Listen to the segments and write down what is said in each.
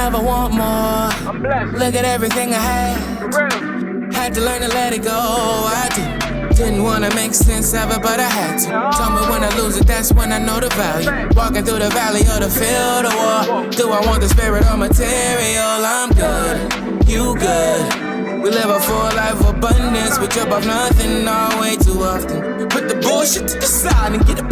ever want more. I'm blessed. Look at everything I had. For real. Had to learn to let it go. I didn't wanna make sense of it, but I had to. Told me when I lose it, that's when I know the value. Walking through the valley or the field of war. Do I want the spirit or material? I'm good, you good. We live a full life of abundance. We trip off nothing all way too often. Put the bullshit to the side and get it.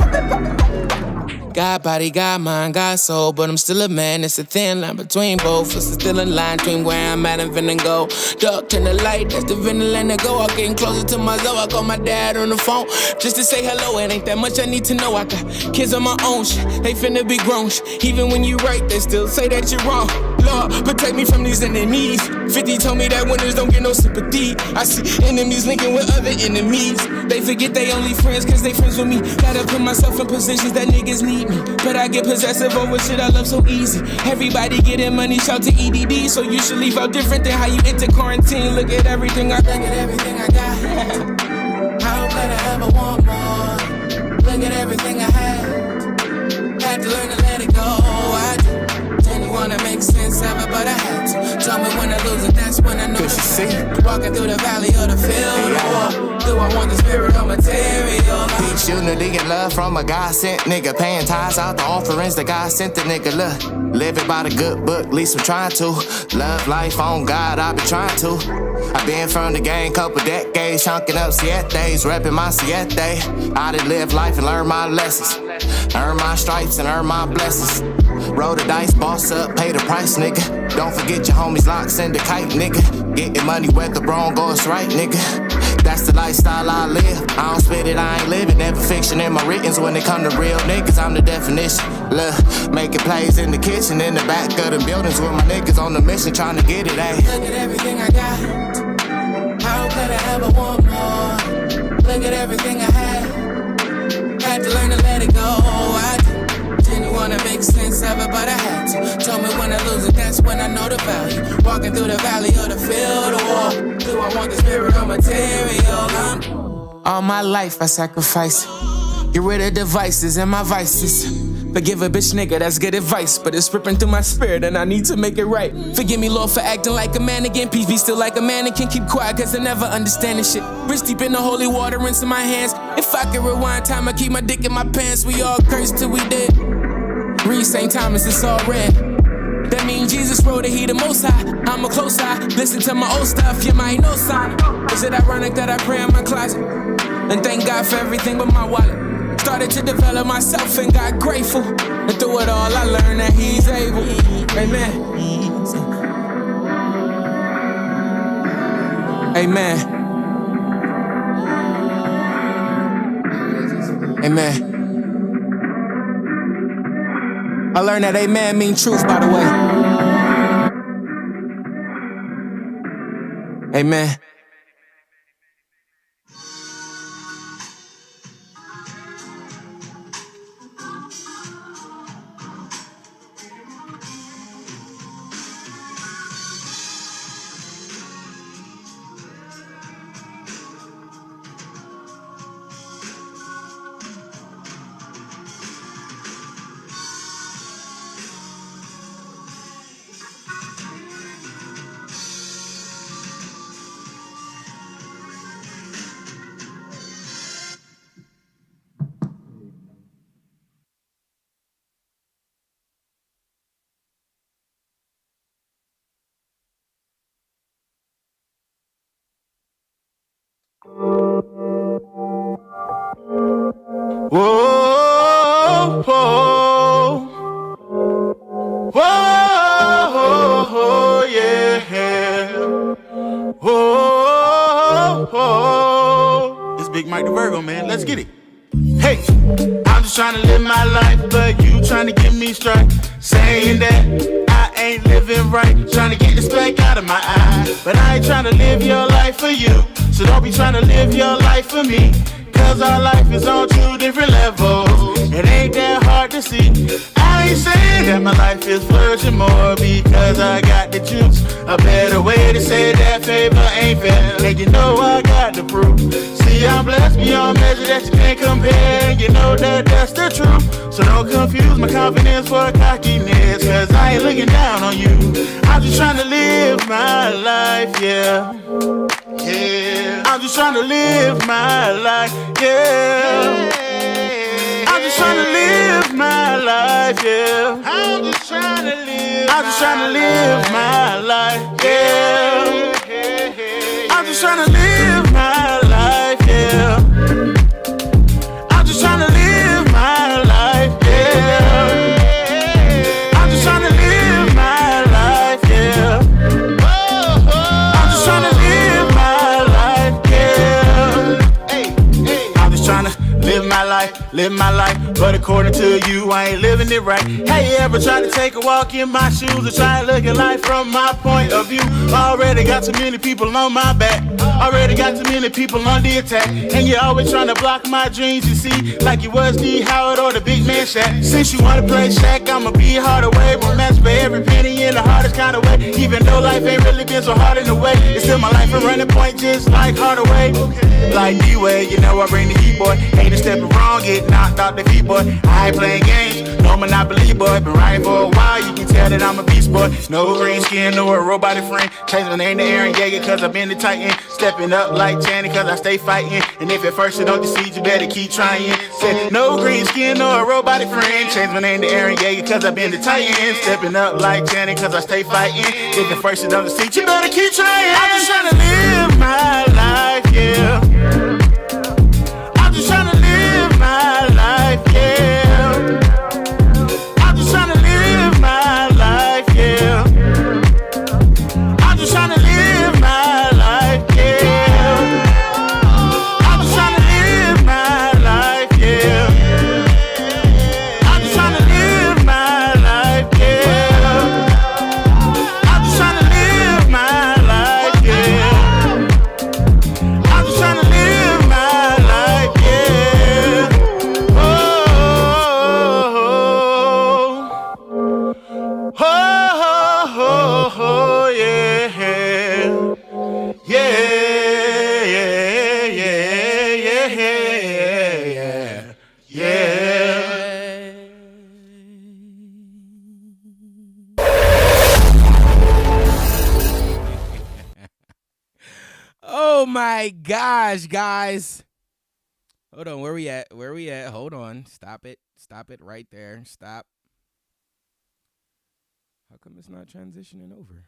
God body, God mind, God soul, but I'm still a man. It's a thin line between both. It's still a line between where I'm at and finna go. Dark, turn the light, that's the finna let it go. I'm getting closer to my low. I call my dad on the phone just to say hello. It ain't that much I need to know. I got kids on my own shit, they finna be grown shit. Even when you right, they still say that you're wrong. Lord, protect me from these enemies. 50 told me that winners don't get no sympathy. I see enemies linking with other enemies. They forget they only friends cause they friends with me. Gotta put myself in positions that niggas need me. But I get possessive over shit I love so easy. Everybody getting money, shout to EDD. So you should leave out different than how you enter quarantine. Look at everything I got. Look at everything I got. How could I ever want more? Look at everything I had to learn to let it go. I didn't wanna make sense of it, but I had to. Tell me when I lose it, that's when I know. Cause you see, walking through the valley or the field. Do I want the spirit or material? Peace, unity, and love from a God-sent nigga. Paying tithes out the offerings that God sent the nigga. Look, living by the good book, at least I'm trying to. Love life on God, I be trying to. I been from the game couple decades, chunking up sietes, repping my siete. I done live life and learn my lessons. Earn my stripes and earn my blessings. Roll the dice, boss up, pay the price, nigga. Don't forget your homies lock, send a kite, nigga. Getting money whether wrong or it's right, nigga. That's the lifestyle I live. I don't spit it, I ain't living. Never fiction in my writtens. When it come to real niggas, I'm the definition. Look, making plays in the kitchen, in the back of the buildings with my niggas on the mission, trying to get it, ayy. Look at everything I got. How could I ever want more? Look at everything I had to learn to let it go. I didn't wanna make sense of it, but I had to. Told me when I lose it, that's when I know the value. Walking through the valley or the field of war. Do I want the spirit or material? All my life I sacrifice. Get rid of devices and my vices. Forgive a bitch nigga, that's good advice. But it's ripping through my spirit and I need to make it right. Forgive me, Lord, for acting like a man again. Peace be still like a mannequin. Keep quiet cause I never understand this shit. Wrist deep in the holy water, rinsing my hands. If I could rewind time, I keep my dick in my pants. We all cursed till we dead. Read St. Thomas, it's all red. That mean Jesus wrote it, he the most high. I'm a close eye, listen to my old stuff, you might know sign. Is it ironic that I pray in my closet? And thank God for everything but my wallet. Started to develop myself and got grateful. And through it all I learned that he's able. Amen. Amen. Amen. I learned that amen mean truth, by the way. Amen. Whoa, whoa, whoa, yeah. Whoa, whoa. This Big Mike the Virgo, man. Let's get it. Hey, I'm just trying to live my life, but you trying to get me straight. Saying that I ain't living right, trying to get the speck out of my eye. But I ain't trying to live your life for you, so don't be trying to live your life for me. Cause our life is on two different levels. It ain't that hard to see. I ain't saying that my life is flourishing more because I got the juice. A better way to say that favor ain't fair. And you know I got the proof. See, I'm blessed beyond measure that you can't compare. You know that that's the truth. So don't confuse my confidence for cockiness, cause I ain't looking down on you. I'm just trying to live my life, yeah. Yeah. I'm just trying to live my life, yeah. I'm just trying to live my life, yeah. I'm just trying to live my life, yeah. I'm just trying to live my life, yeah. I'm just trying to live my life, yeah. I'm just trying to live my life, yeah. I'm just trying to live my life, yeah. I'm just trying to live my life, but according to you, I ain't living it right. Hey, you ever tried to take a walk in my shoes or try to look at life from my point of view? Already got too many people on my back, already got too many people on the attack, and you're always trying to block my dreams, you see, like you was D. Howard or the big man Shaq. Since you wanna play Shaq, I'ma be harder way, romance for every penny in the hardest kind of way. Even though life ain't really been so hard in a way, it's still my life a running point just like Hardaway. Like D-Way, you know I bring the heat, boy. Ain't a stepping wrong, get knocked out the feet, boy. I ain't playing games, no monopoly, boy. Been riding for a while, you can tell that I'm a beast, boy. No green skin, no a robotic friend. Change my name to Aaron Yeager, cause I've been the Titan. Stepping up like Channing, cause I stay fighting. And if at first you don't deceive, you better keep trying. Said no green skin, no a robotic friend. Change my name to Aaron Yeager, cause I've been the Titan. Stepping up like Channing, cause I stay fighting. If at first you don't deceive, you better keep trying. I'm just trying to live my life, yeah. I'm just trying to live my life, yeah. I'm just trying to live my life, yeah. I'm just trying to live my life, yeah. I'm just trying to live my life, yeah. I'm just trying to live my life, yeah. I'm just trying to live my life, yeah. I'm just trying to live my life, yeah. Oh, oh, oh, oh, oh, yeah. Yeah, yeah, yeah, yeah, yeah, Oh my gosh, guys. Hold on, where we at? Hold on. Stop it right there. Stop. How come it's not transitioning over?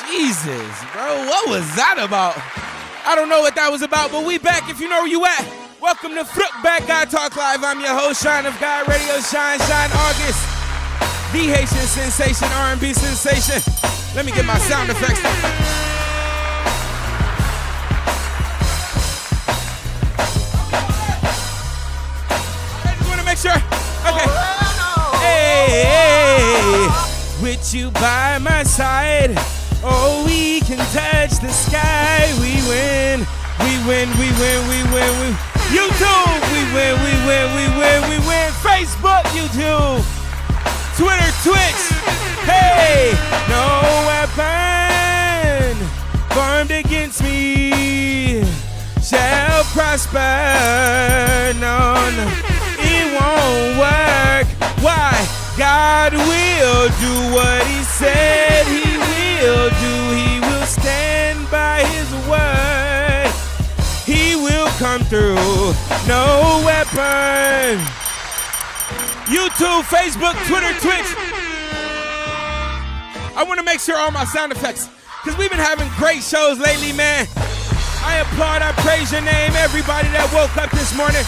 Jesus, bro, what was that about? I don't know what that was about, but we back if you know where you at. Welcome to Fruit Back God Talk Live. I'm your host, Shine of God Radio, Shine August. The Haitian sensation, R&B sensation. Let me get my sound effects. I just want to make sure. Okay. Hey, with you by my side. Oh, we can touch the sky. We win. YouTube, we win. Facebook, YouTube, Twitter, Twitch. Hey, no weapon formed against me shall prosper. No, it won't work. Why? God will do what he said he will do. He will stand by his word. He will come through. No weapon. YouTube, Facebook, Twitter, Twitch. I want to make sure all my sound effects, because we've been having great shows lately, man. I applaud, I praise your name, everybody that woke up this morning.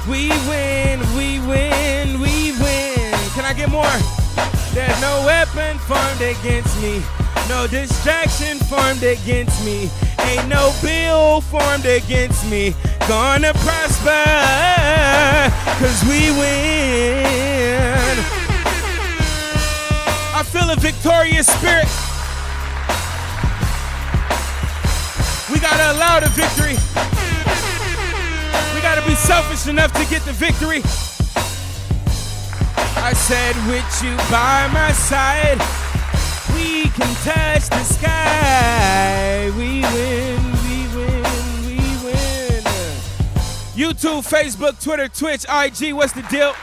We win. Can I get more? There's no weapon formed against me. No distraction formed against me. Ain't no bill formed against me gonna prosper, 'cause we win. I feel a victorious spirit. gotta allow the victory. We gotta be selfish enough to get the victory. I said, with you by my side, we can touch the sky. We win, we win, we win. YouTube, Facebook, Twitter, Twitch, IG, what's the deal?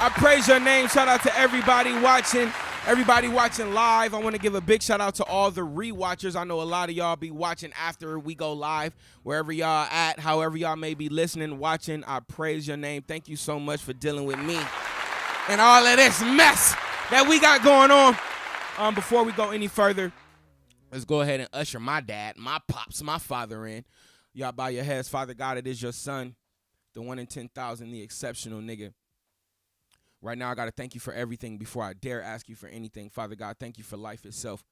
I praise your name. Shout out to everybody watching. Everybody watching live, I want to give a big shout out to all the rewatchers. I know a lot of y'all be watching after we go live, wherever y'all at, however y'all may be listening, watching. I praise your name. Thank you so much for dealing with me and all of this mess that we got going on. Before we go any further, let's go ahead and usher my dad, my pops, my father in. Y'all bow your heads. Father God, it is your son, the 1 in 10,000, the exceptional nigga. Right now, I got to thank you for everything before I dare ask you for anything. Father God, thank you for life itself.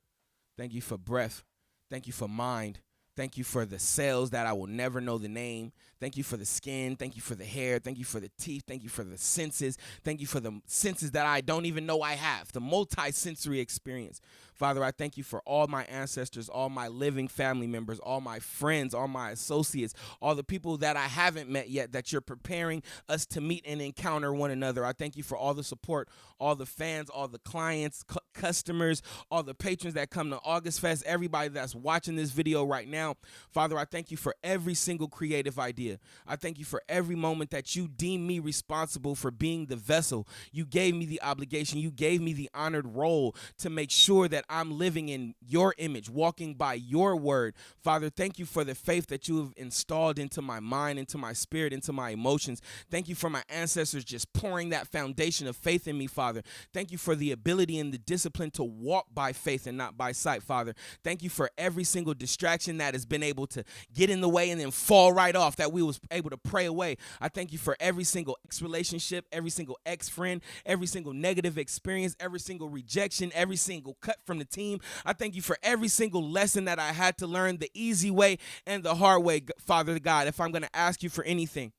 Thank you for breath. Thank you for mind. Thank you for the cells that I will never know the name. Thank you for the skin. Thank you for the hair. Thank you for the teeth. Thank you for the senses. Thank you for the senses that I don't even know I have, the multi-sensory experience. Father, I thank you for all my ancestors, all my living family members, all my friends, all my associates, all the people that I haven't met yet that you're preparing us to meet and encounter one another. I thank you for all the support, all the fans, all the clients, customers, all the patrons that come to August Fest, everybody that's watching this video right now. Father, I thank you for every single creative idea. I thank you for every moment that you deem me responsible for being the vessel. You gave me the obligation. You gave me the honored role to make sure that I'm living in your image, walking by your word. Father, thank you for the faith that you have installed into my mind, into my spirit, into my emotions. Thank you for my ancestors just pouring that foundation of faith in me, Father. Thank you for the ability and the discipline to walk by faith and not by sight, Father. Thank you for every single distraction that has been able to get in the way and then fall right off, that we was able to pray away. I thank you for every single ex-relationship, every single ex-friend, every single negative experience, every single rejection, every single cut from the team. I thank you for every single lesson that I had to learn the easy way and the hard way, Father God. If I'm going to ask you for anything,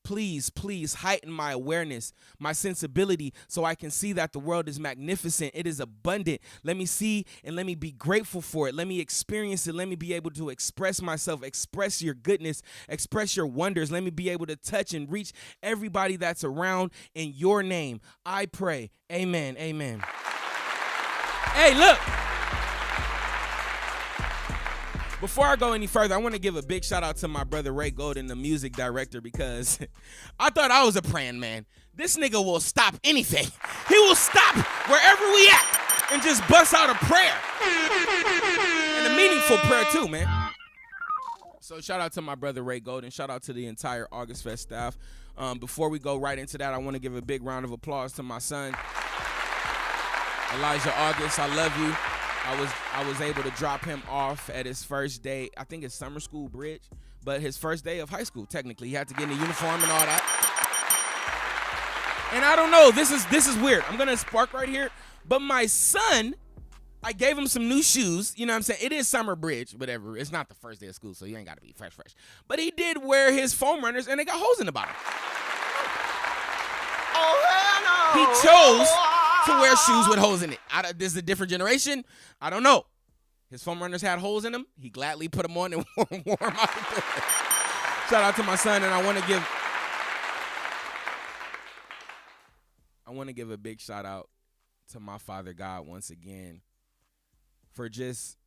please, please heighten my awareness, my sensibility, so I can see that the world is magnificent. It is abundant. Let me see and let me be grateful for it. Let me experience it. Let me be able to express myself, express your goodness, express your wonders. Let me be able to touch and reach everybody that's around in your name. I pray. Amen. Amen. Hey, look. Before I go any further, I want to give a big shout out to my brother Ray Golden, the music director, because I thought I was a praying man. This nigga will stop anything. He will stop wherever we at and just bust out a prayer. And a meaningful prayer too, man. So shout out to my brother Ray Golden. Shout out to the entire August Fest staff. Before we go right into that, I want to give a big round of applause to my son, Elijah August. I love you. I was able to drop him off at his first day. I think it's summer school bridge, but his first day of high school, technically. He had to get in the uniform and all that. And I don't know, this is weird. I'm gonna spark right here. But my son, I gave him some new shoes. You know what I'm saying? It is summer bridge, whatever. It's not the first day of school, so you ain't gotta be fresh. But he did wear his foam runners and they got holes in the bottom. Oh, hell no. He chose to wear shoes with holes in it. This is a different generation. I don't know. His foam runners had holes in them. He gladly put them on and wore them out the door. Shout out to my son, and I want to give a big shout out to my father God once again for just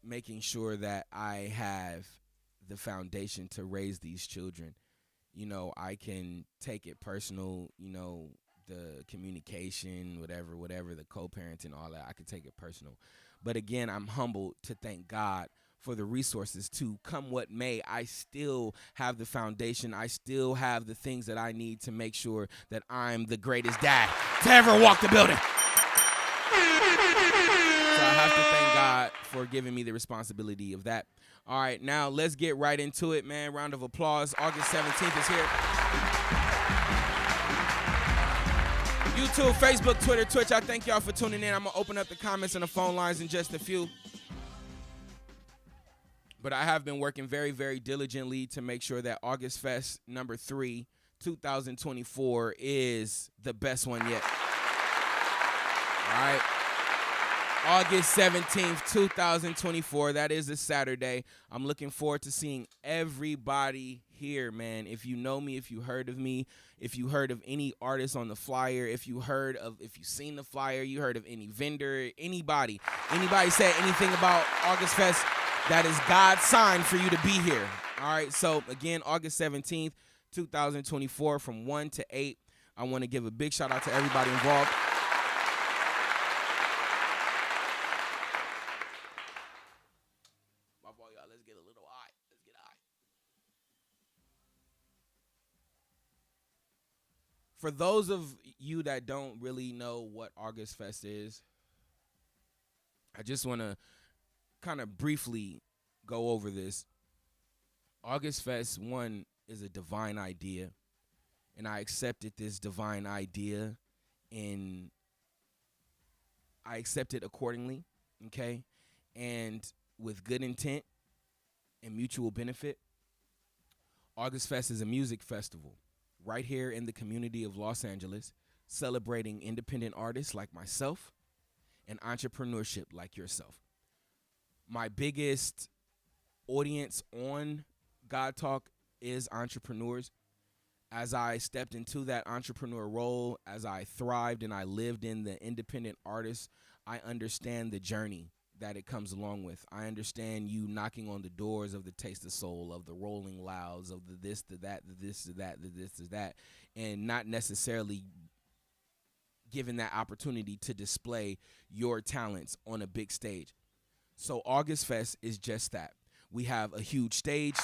making sure that I have the foundation to raise these children. You know, I can take it personal, you know, the communication, whatever, the co-parenting, all that, I could take it personal. But again, I'm humbled to thank God for the resources to come what may. I still have the foundation. I still have the things that I need to make sure that I'm the greatest dad to ever walk the building. So I have to thank God for giving me the responsibility of that. All right, now let's get right into it, man. Round of applause. August 17th is here. YouTube, Facebook, Twitter, Twitch, I thank y'all for tuning in. I'm going to open up the comments and the phone lines in just a few. But I have been working very, very diligently to make sure that August Fest number 3, 2024 is the best one yet. All right? August 17th, 2024. That is a Saturday. I'm looking forward to seeing everybody here, man. If you know me, if you heard of me, if you heard of any artist on the flyer, if you seen the flyer, you heard of any vendor, anybody said anything about August Fest, that is God's sign for you to be here. All right. So again, August 17th, 2024 from 1 to 8. I want to give a big shout out to everybody involved. Let's get a little high. Let's get high. For those of you that don't really know what August Fest is, I just want to kind of briefly go over this. August Fest, one, is a divine idea, and I accepted this divine idea, and I accept it accordingly, okay? And with good intent and mutual benefit. August Fest is a music festival right here in the community of Los Angeles, celebrating independent artists like myself and entrepreneurship like yourself. My biggest audience on God Talk is entrepreneurs. As I stepped into that entrepreneur role, as I thrived and I lived in the independent artist, I understand the journey that it comes along with. I understand you knocking on the doors of the Taste of Soul, of the Rolling Louds, of the this, the that, the this, the that, the this, the that, and not necessarily given that opportunity to display your talents on a big stage. So August Fest is just that. We have a huge stage.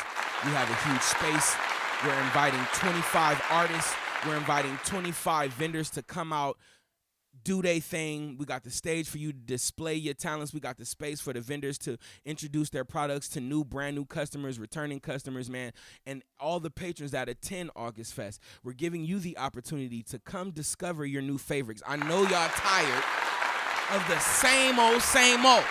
We have a huge space. We're inviting 25 artists. We're inviting 25 vendors to come out, do their thing. We got the stage for you to display your talents. We got the space for the vendors to introduce their products to brand new customers, returning customers, man. And all the patrons that attend August Fest, we're giving you the opportunity to come discover your new favorites. I know y'all tired of the same old, same old.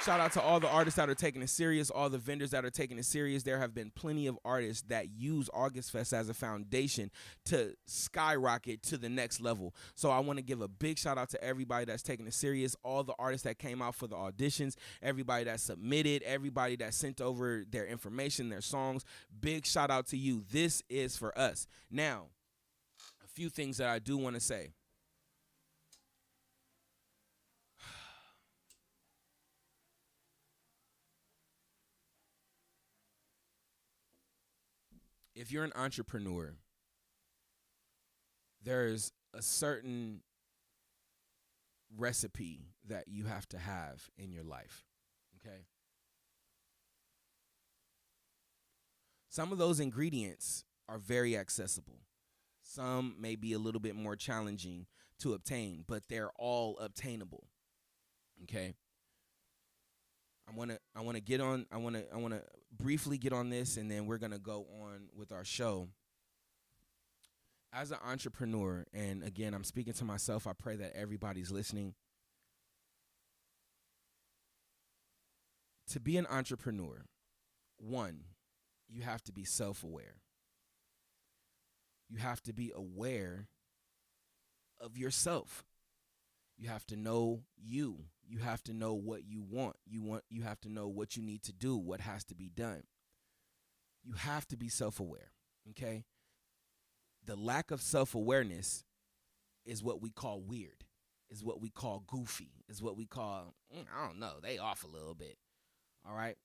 Shout out to all the artists that are taking it serious, all the vendors that are taking it serious. There have been plenty of artists that use August Fest as a foundation to skyrocket to the next level. So I want to give a big shout out to everybody that's taking it serious, all the artists that came out for the auditions, everybody that submitted, everybody that sent over their information, their songs. Big shout out to you. This is for us. Now, a few things that I do want to say. If you're an entrepreneur, there's a certain recipe that you have to have in your life, okay? Some of those ingredients are very accessible. Some may be a little bit more challenging to obtain, but they're all obtainable, okay? I want to briefly get on this, and then we're going to go on with our show. As an entrepreneur, and again, I'm speaking to myself, I pray that everybody's listening. To be an entrepreneur, one, you have to be self-aware. You have to be aware of yourself. You have to know you. You have to know what you want. You have to know what you need to do, what has to be done. You have to be self-aware, okay? The lack of self-awareness is what we call weird, is what we call goofy, is what we call, I don't know, they off a little bit, all right?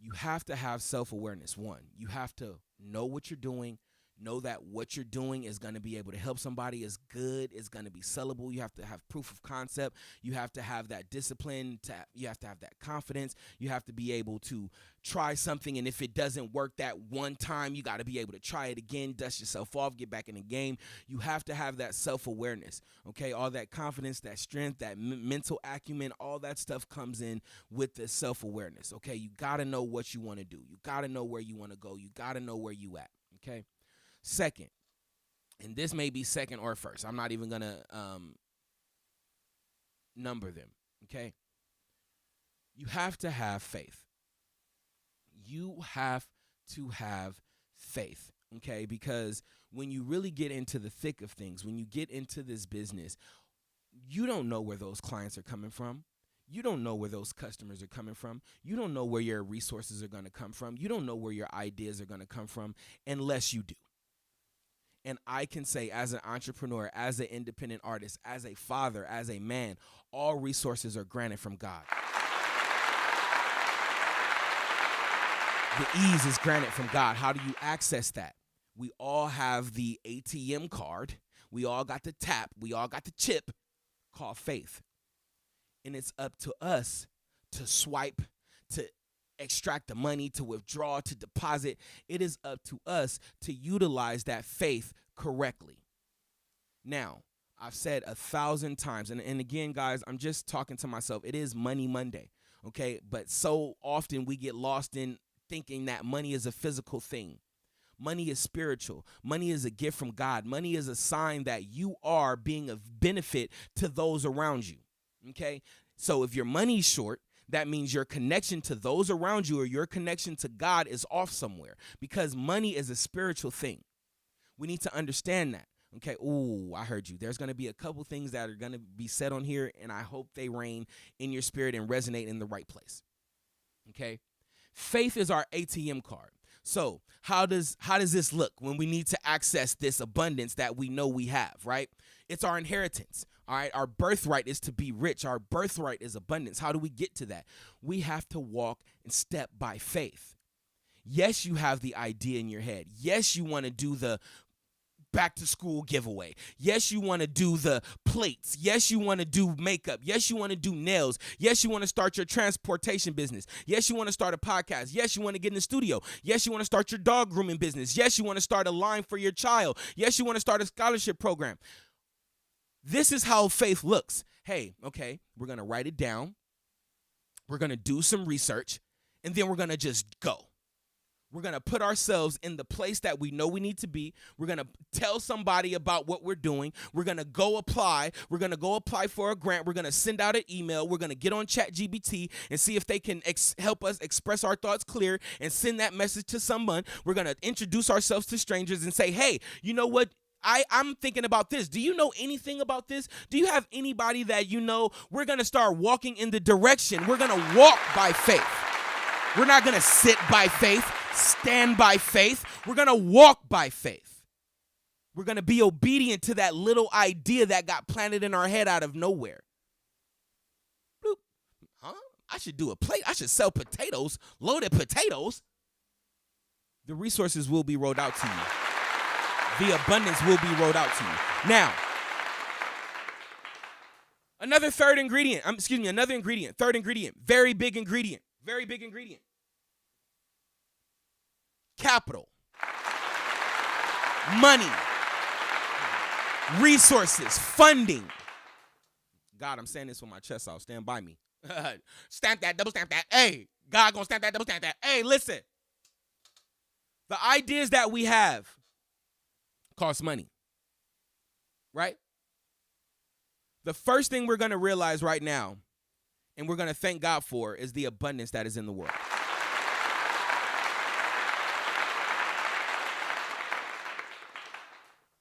You have to have self-awareness, one. You have to know what you're doing, know that what you're doing is going to be able to help somebody, is good, is going to be sellable. You have to have proof of concept. You have to have that discipline. You have to have that confidence. You have to be able to try something, and if it doesn't work that one time, you got to be able to try it again, dust yourself off, get back in the game. You have to have that self-awareness, okay? All that confidence, that strength, that mental acumen, all that stuff comes in with the self-awareness, okay? You got to know what you want to do. You got to know where you want to go. You got to know where you at, okay? Second, and this may be second or first. I'm not even going to number them, okay? You have to have faith. You have to have faith, okay? Because when you really get into the thick of things, when you get into this business, you don't know where those clients are coming from. You don't know where those customers are coming from. You don't know where your resources are going to come from. You don't know where your ideas are going to come from unless you do. And I can say, as an entrepreneur, as an independent artist, as a father, as a man, all resources are granted from God. The ease is granted from God. How do you access that? We all have the ATM card. We all got the tap. We all got the chip called faith. And it's up to us to swipe, to extract the money, to withdraw, to deposit. It is up to us to utilize that faith correctly. Now, I've said 1,000 times, and again, guys, I'm just talking to myself. It is Money Monday, okay? But so often we get lost in thinking that money is a physical thing. Money is spiritual. Money is a gift from God. Money is a sign that you are being of benefit to those around you, okay? So if your money's short, that means your connection to those around you or your connection to God is off somewhere, because money is a spiritual thing. We need to understand that. Okay, ooh, I heard you. There's going to be a couple things that are going to be said on here, and I hope they reign in your spirit and resonate in the right place. Okay? Faith is our ATM card. So how does this look when we need to access this abundance that we know we have, right? It's our inheritance, all right? Our birthright is to be rich. Our birthright is abundance. How do we get to that? We have to walk and step by faith. Yes, you have the idea in your head. Yes, you want to do the back to school giveaway. Yes, you want to do the plates. Yes, you want to do makeup. Yes, you want to do nails. Yes, you want to start your transportation business. Yes, you want to start a podcast. Yes, you want to get in the studio. Yes, you want to start your dog grooming business. Yes, you want to start a line for your child. Yes, you want to start a scholarship program. This is how faith looks. Hey, okay, we're going to write it down. We're going to do some research, and then we're going to just go. We're going to put ourselves in the place that we know we need to be. We're going to tell somebody about what we're doing. We're going to go apply. We're going to go apply for a grant. We're going to send out an email. We're going to get on ChatGPT and see if they can help us express our thoughts clear and send that message to someone. We're going to introduce ourselves to strangers and say, hey, you know what? I'm thinking about this. Do you know anything about this? Do you have anybody that you know? We're going to start walking in the direction. We're going to walk by faith. We're not going to sit by faith, stand by faith. We're going to walk by faith. We're going to be obedient to that little idea that got planted in our head out of nowhere. Bloop. Huh? I should do a plate. I should sell potatoes, loaded potatoes. The resources will be rolled out to you. The abundance will be rolled out to you. Now, another ingredient, third ingredient, very big ingredient. Very big ingredient. Capital. Money. Resources. Funding. God, I'm saying this with my chest out. Stand by me. Stamp that, double stamp that. Hey, God gonna stamp that, double stamp that. Hey, listen. The ideas that we have cost money. Right? The first thing we're going to realize right now, and we're going to thank God for, is the abundance that is in the world.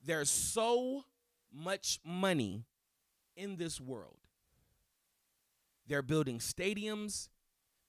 There's so much money in this world. They're building stadiums.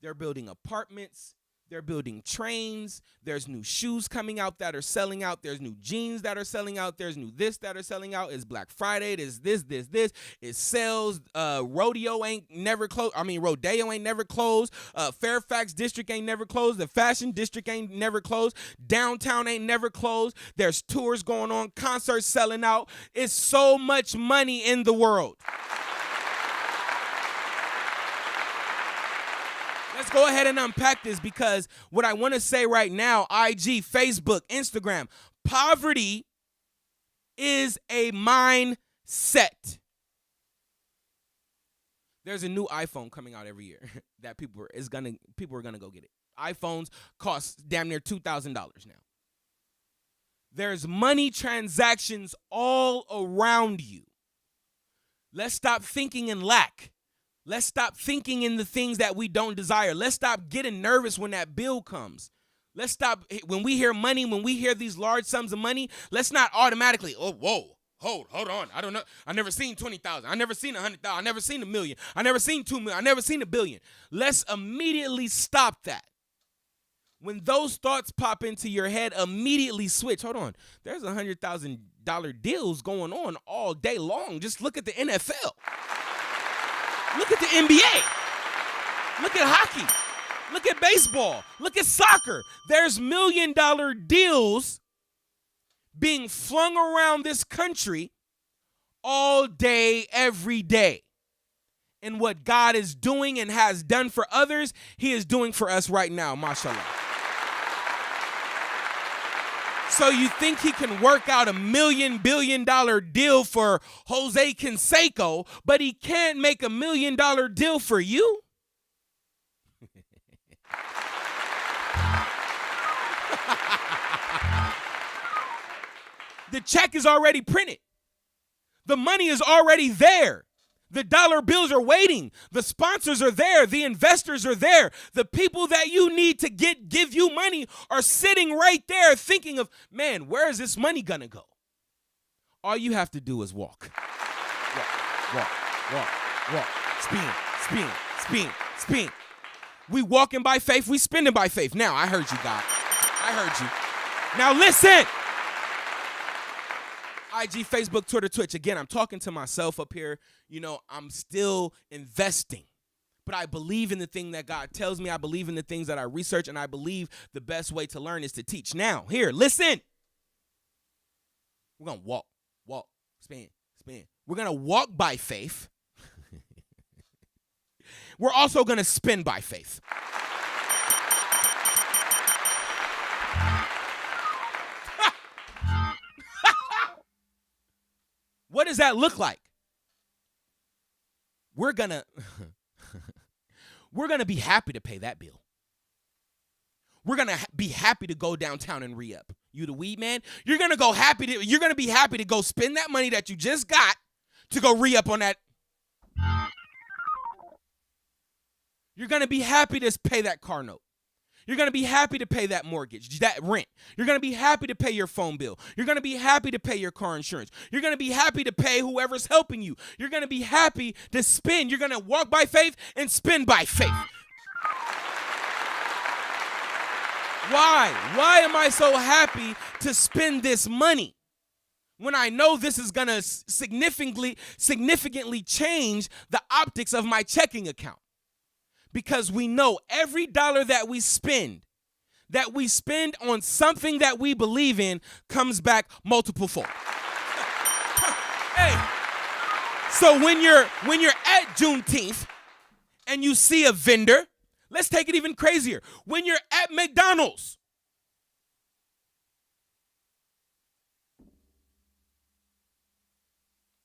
They're building apartments. They're building trains. There's new shoes coming out that are selling out. There's new jeans that are selling out. There's new this that are selling out. It's Black Friday. There's this. It sells. Rodeo ain't never closed. Rodeo ain't never closed. Fairfax District ain't never closed. The Fashion District ain't never closed. Downtown ain't never closed. There's tours going on. Concerts selling out. It's so much money in the world. Let's go ahead and unpack this, because what I want to say right now, IG, Facebook, Instagram, poverty is a mindset. There's a new iPhone coming out every year that people are gonna go get it. iPhones cost damn near $2,000 now. There's money transactions all around you. Let's stop thinking in lack. Let's stop thinking in the things that we don't desire. Let's stop getting nervous when that bill comes. Let's stop, when we hear money, when we hear these large sums of money, let's not automatically, oh, whoa, Hold on. I don't know. I never seen 20,000. I never seen 100,000. I never seen 1,000,000. I never seen 2,000,000. I never seen 1,000,000,000. Let's immediately stop that. When those thoughts pop into your head, immediately switch. Hold on. There's $100,000 deals going on all day long. Just look at the NFL. Look at the NBA. Look at hockey. Look at baseball. Look at soccer. There's $1,000,000 deals being flung around this country all day, every day. And what God is doing and has done for others, he is doing for us right now, mashallah. So you think he can work out $1 billion deal for Jose Canseco, but he can't make $1 million deal for you? The check is already printed. The money is already there. The dollar bills are waiting. The sponsors are there. The investors are there. The people that you need to give you money are sitting right there thinking of, man, where is this money gonna go? All you have to do is walk. Walk. Spin. We walking by faith. We spending by faith. Now, I heard you, God. I heard you. Now listen. IG, Facebook, Twitter, Twitch. Again, I'm talking to myself up here. You know, I'm still investing. But I believe in the thing that God tells me. I believe in the things that I research. And I believe the best way to learn is to teach. Now, here, listen. We're going to walk, spin. We're going to walk by faith. We're also going to spin by faith. What does that look like? We're gonna be happy to pay that bill. We're gonna be happy to go downtown and re-up. You the weed man? You're gonna be happy to go spend that money that you just got to go re-up on that. You're gonna be happy to pay that car note. You're going to be happy to pay that mortgage, that rent. You're going to be happy to pay your phone bill. You're going to be happy to pay your car insurance. You're going to be happy to pay whoever's helping you. You're going to be happy to spend. You're going to walk by faith and spend by faith. Why? Why am I so happy to spend this money when I know this is going to significantly change the optics of my checking account? Because we know every dollar that we spend on something that we believe in comes back multiple fold. Hey, so when you're at Juneteenth and you see a vendor, let's take it even crazier. When you're at McDonald's,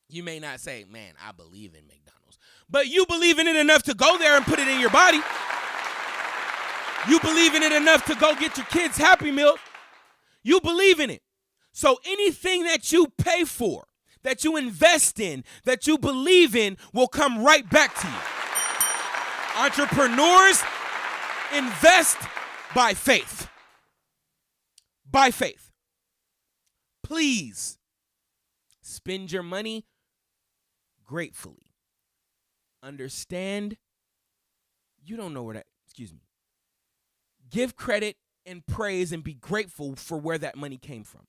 you may not say, man, I believe in McDonald's. But you believe in it enough to go there and put it in your body. You believe in it enough to go get your kids Happy Meal. You believe in it. So anything that you pay for, that you invest in, that you believe in will come right back to you. Entrepreneurs invest by faith. By faith. Please spend your money gratefully. Understand, you don't know where that, give credit and praise and be grateful for where that money came from.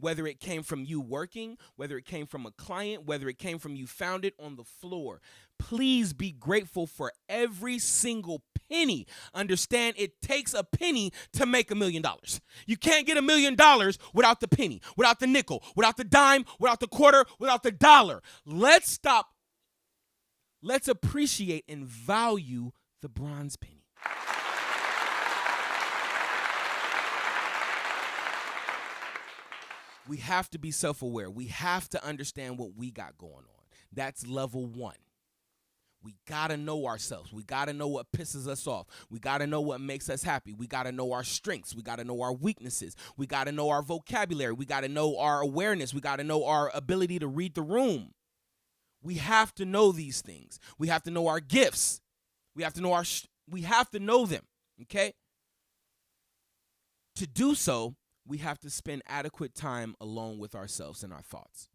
Whether it came from you working, whether it came from a client, whether it came from you found it on the floor. Please be grateful for every single penny. Understand, it takes a penny to make $1 million. You can't get $1 million without the penny, without the nickel, without the dime, without the quarter, without the dollar. Let's stop. Let's appreciate and value the bronze penny. We have to be self-aware. We have to understand what we got going on. That's level one. We got to know ourselves. We got to know what pisses us off. We got to know what makes us happy. We got to know our strengths. We got to know our weaknesses. We got to know our vocabulary. We got to know our awareness. We got to know our ability to read the room. We have to know these things. We have to know our gifts. We have to know we have to know them, okay? To do so, we have to spend adequate time alone with ourselves and our thoughts.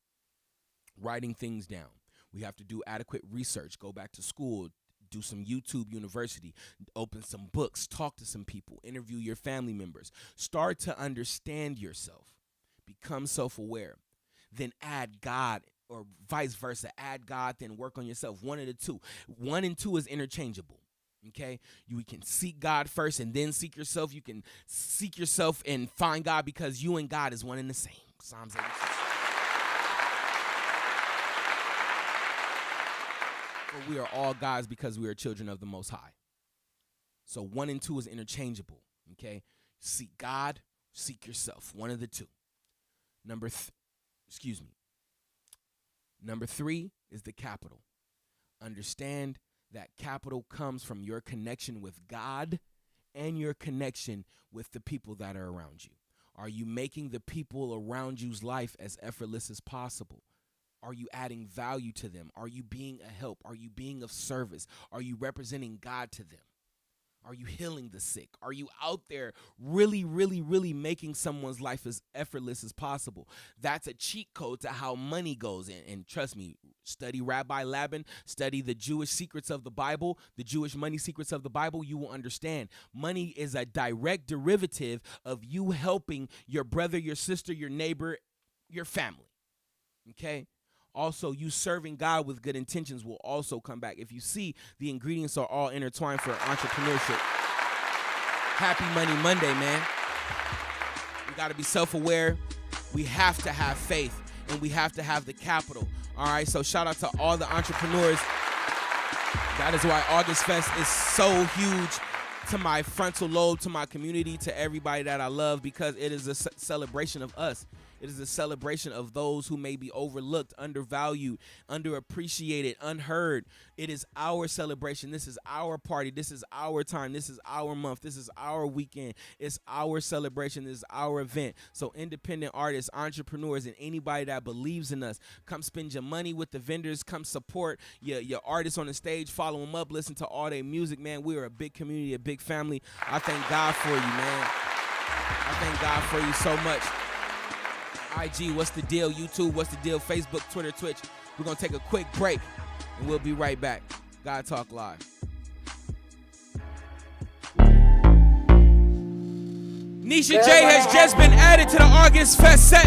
writing things down. We have to do adequate research, go back to school, do some YouTube University, open some books, talk to some people, interview your family members. Start to understand yourself. Become self-aware. Then add God, or vice versa. Add God, then work on yourself. One of the two. 1 and 2 is interchangeable. Okay? You can seek God first and then seek yourself. You can seek yourself and find God, because you and God is one and the same. Psalms 86. For we are all gods because we are children of the Most High. So 1 and 2 is interchangeable. Okay? Seek God, seek yourself. One of the two. Number 3 is the capital. Understand that capital comes from your connection with God and your connection with the people that are around you. Are you making the people around you's life as effortless as possible? Are you adding value to them? Are you being a help? Are you being of service? Are you representing God to them? Are you healing the sick? Are you out there really, really, really making someone's life as effortless as possible? That's a cheat code to how money goes in. And trust me, study Rabbi Laban, study the Jewish secrets of the Bible, the Jewish money secrets of the Bible. You will understand money is a direct derivative of you helping your brother, your sister, your neighbor, your family. Okay? Also, you serving God with good intentions will also come back. If you see, the ingredients are all intertwined for entrepreneurship. Happy Money Monday, man. We got to be self-aware. We have to have faith, and we have to have the capital. All right, so shout out to all the entrepreneurs. That is why August Fest is so huge to my frontal lobe, to my community, to everybody that I love, because it is a celebration of us. It is a celebration of those who may be overlooked, undervalued, underappreciated, unheard. It is our celebration. This is our party. This is our time. This is our month. This is our weekend. It's our celebration. This is our event. So independent artists, entrepreneurs, and anybody that believes in us, come spend your money with the vendors. Come support your artists on the stage. Follow them up. Listen to all their music, man. We are a big community, a big family. I thank God for you, man. I thank God for you so much. IG, what's the deal? YouTube, what's the deal? Facebook, Twitter, Twitch. We're going to take a quick break, and we'll be right back. God Talk Live. Nisha J has just been added to the August Fest set.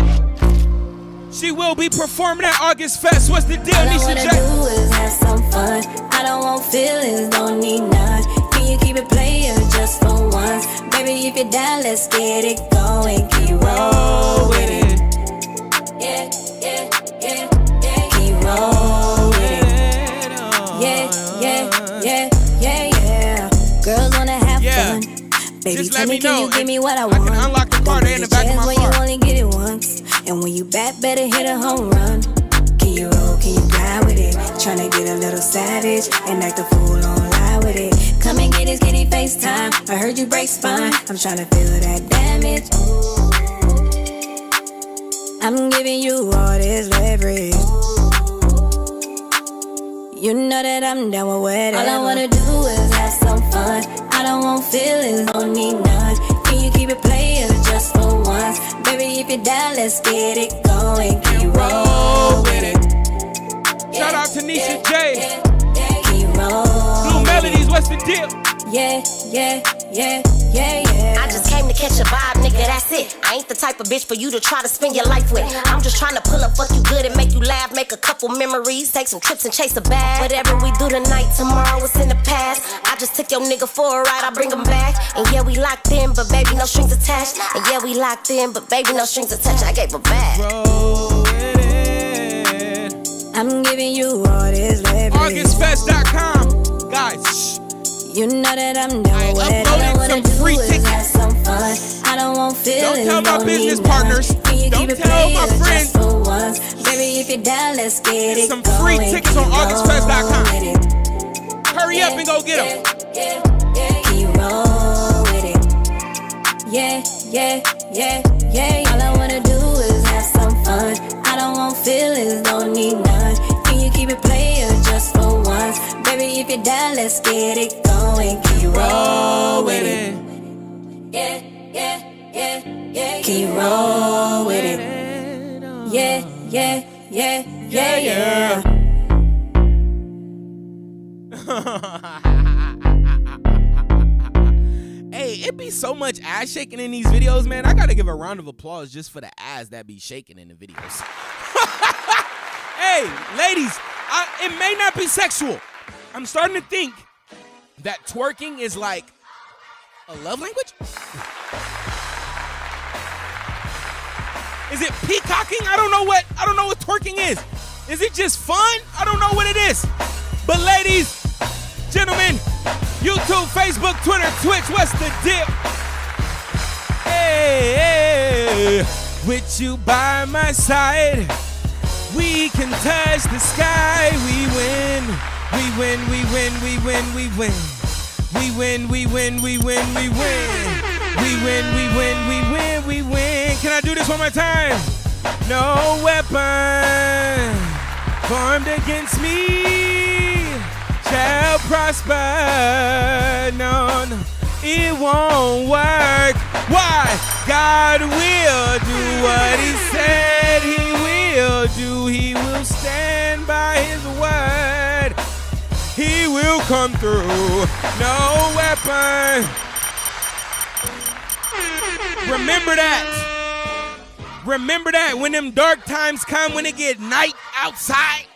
She will be performing at August Fest. What's the deal, Nisha J? All I wanna do is have some fun. I don't want feelings, don't need none. Can you keep it playing just for once? Baby, if you're down, let's get it going. Keep roll with it. Yeah, yeah, yeah, yeah. Keep roll with it. Yeah, yeah, yeah, yeah, yeah. Girls wanna have fun. Baby, just tell let me, me know. can you give me what I I want? can unlock the car. They in the back of my when car. you only get it once. And when you back, better hit a home run. Can you roll, can you fly with it? Tryna get a little savage and act a fool online with it. Come and get his kitty FaceTime. I heard you break spine. I'm tryna feel that damage. I'm giving you all this leverage. You know that I'm down with whatever. All I wanna do is have some fun. I don't want feelings, don't need none. Can you keep it playing just for once? Baby, if you're down, let's get it going. Keep roll with it. Shout out to Nisha J. Keep roll. Blue Melodies, what's the deal? Yeah, yeah, yeah, yeah, yeah. I just came to catch a vibe, nigga, that's it. I ain't the type of bitch for you to try to spend your life with. I'm just trying to pull up, fuck you good and make you laugh. Make a couple memories, take some trips and chase a bag. Whatever we do tonight, tomorrow is in the past. I just took your nigga for a ride, I bring him back. And yeah, we locked in, but baby, no strings attached. And yeah, we locked in, but baby, no strings attached. I gave her back. Roll with it. I'm giving you all this leverage. AugustFest.com. Guys, shh. You know that I'm down with it. All I wanna do is have some fun. I don't want feelings. Don't tell my business need partners. none. Can you Don't keep it tell my playing friends. just for once? Baby, if you're down, let's get it Some going. free tickets on Keep AugustFest.com. roll with it. Hurry up and go get them. Yeah, yeah, keep roll with it. Yeah, yeah, yeah, yeah. All I wanna do is have some fun. I don't want feelings, don't need none. Can you keep it playing just for once? Baby, if you're down, let's get it going. Keep roll with it. Yeah, yeah, yeah, yeah. Keep roll with it. Yeah, yeah, yeah, Yeah, yeah. Hey, it be so much ass shaking in these videos, man. I gotta give a round of applause just for the ass that be shaking in the videos. Hey, ladies, it may not be sexual. I'm starting to think that twerking is like a love language? Is it peacocking? I don't know what twerking is. Is it just fun? I don't know what it is. But ladies, gentlemen, YouTube, Facebook, Twitter, Twitch, what's the deal? Hey, with you by my side, we can touch the sky. We win, we win, we win, we win, we win. We win, we win, we win, we win. We win, we win, we win, we win. Can I do this one more time? No weapon formed against me shall prosper. No, no, it won't work. Why? God will do what he said he will do. He will stand by his word. He will come through. No weapon. Remember that. Remember that when them dark times come, when it get night outside.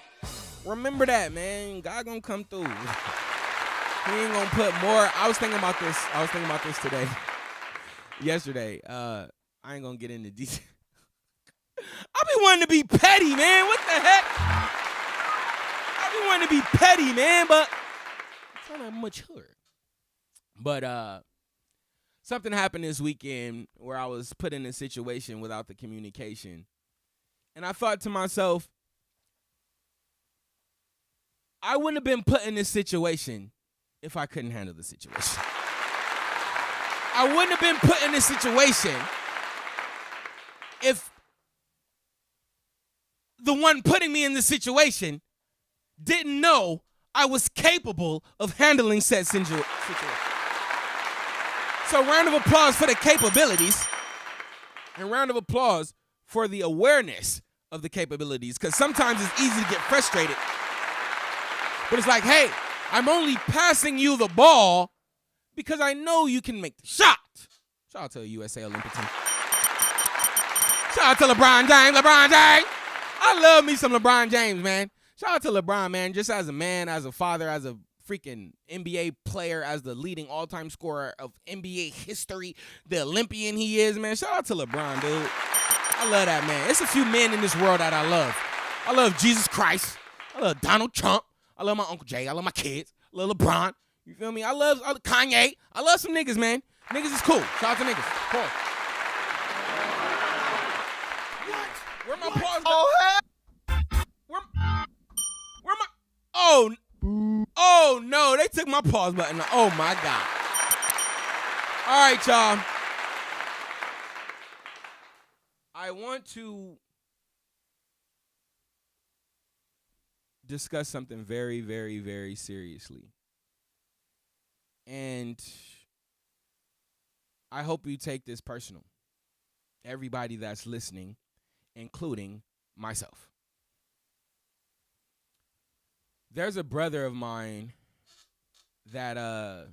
Remember that, man. God gonna come through. He ain't gonna put more. I was thinking about this today. Yesterday. I ain't gonna get into detail. I be wanting to be petty, man. What the heck? I be wanting to be petty, man, but I'm trying to mature. But something happened this weekend where I was put in a situation without the communication. And I thought to myself, I wouldn't have been put in this situation if I couldn't handle the situation. I wouldn't have been put in this situation if the one putting me in the situation didn't know I was capable of handling said situation. So round of applause for the capabilities and round of applause for the awareness of the capabilities, because sometimes it's easy to get frustrated. But it's like, hey, I'm only passing you the ball because I know you can make the shot. Shout out to the USA Olympic team. Shout out to LeBron James. I love me some LeBron James, man. Shout out to LeBron, man. Just as a man, as a father, as a freaking NBA player, as the leading all-time scorer of NBA history, the Olympian he is, man. Shout out to LeBron, dude. I love that, man. It's a few men in this world that I love. I love Jesus Christ. I love Donald Trump. I love my Uncle Jay. I love my kids. I love LeBron. You feel me? I love Kanye. I love some niggas, man. Niggas is cool. Shout out to niggas. Cool. What? Where my pause? Oh, hell. Where my? Oh no! They took my pause button. Oh my God! All right, y'all. I want to discuss something very, very, very seriously, and I hope you take this personal. Everybody that's listening, including myself. There's a brother of mine that I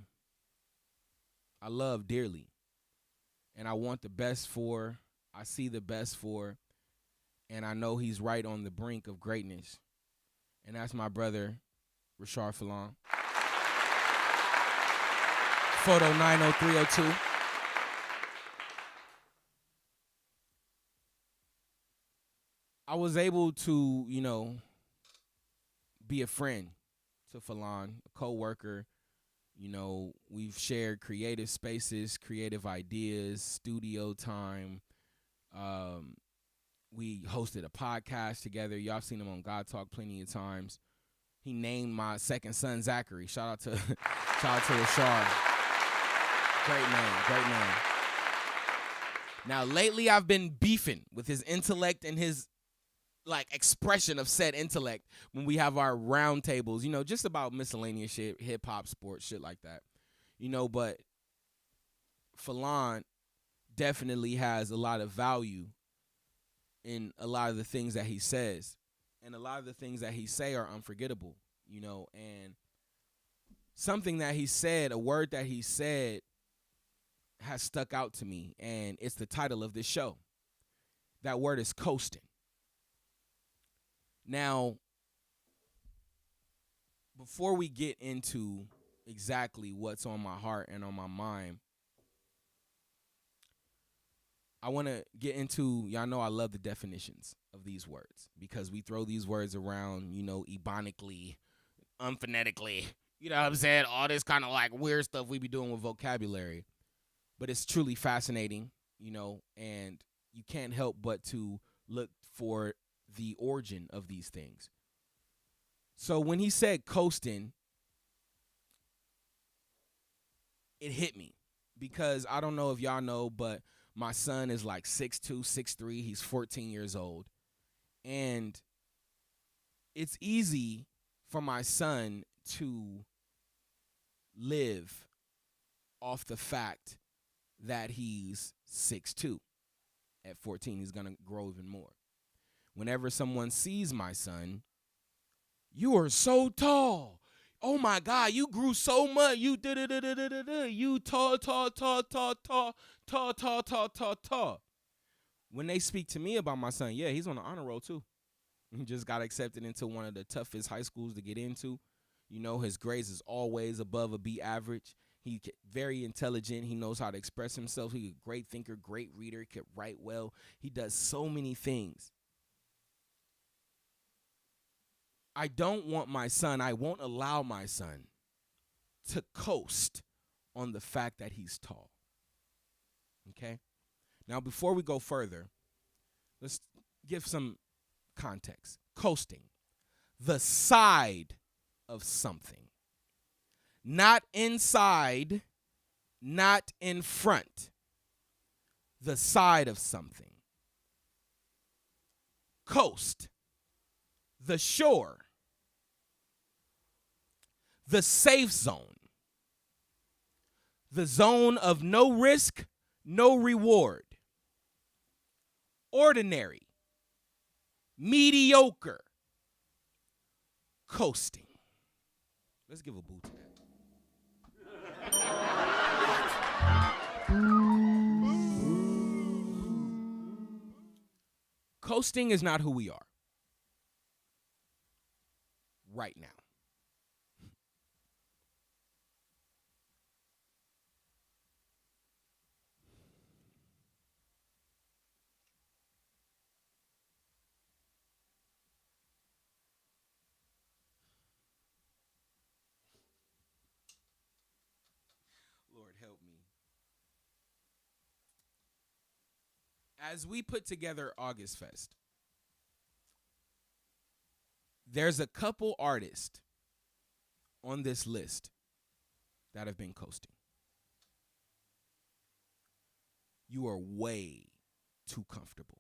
love dearly, and I want the best for. I see the best for, and I know he's right on the brink of greatness, and that's my brother, Rashard Fallon. Photo 90302. I was able to, be a friend to Fallon, a co-worker. We've shared creative spaces, creative ideas, studio time. We hosted a podcast together. Y'all seen him on God Talk plenty of times. He named my second son Zachary. Shout out to Rashard. Great man. Now lately I've been beefing with his intellect and his expression of said intellect when we have our round tables, just about miscellaneous shit, hip hop, sports, shit like that. But Fallon definitely has a lot of value in a lot of the things that he says. And a lot of the things that he say are unforgettable, you know, and something that he said, a word that he said has stuck out to me, and it's the title of this show. That word is coasting. Now, before we get into exactly what's on my heart and on my mind, I want to get into, y'all know I love the definitions of these words because we throw these words around, you know, ebonically, unphonetically, you know what I'm saying? All this kind of like weird stuff we be doing with vocabulary. But it's truly fascinating, you know, and you can't help but to look for the origin of these things. So when he said coasting, it hit me because I don't know if y'all know, but my son is like 6'2", 6'3". He's 14 years old. And it's easy for my son to live off the fact that he's 6'2". At 14, he's going to grow even more. Whenever someone sees my son, you are so tall. Oh my God, you grew so much. You you tall. When they speak to me about my son, yeah, he's on the honor roll too. He just got accepted into one of the toughest high schools to get into. You know, his grades is always above a B average. He's very intelligent. He knows how to express himself. He's a great thinker, great reader. He can write well. He does so many things. I don't want my son, I won't allow my son to coast on the fact that he's tall. Okay? Now, before we go further, let's give some context. Coasting, the side of something. Not inside, not in front. The side of something. Coast, the shore. The safe zone. The zone of no risk, no reward. Ordinary. Mediocre. Coasting. Let's give a boot to that. Coasting is not who we are right now. Lord, help me. As we put together August Fest, there's a couple artists on this list that have been coasting. You are way too comfortable.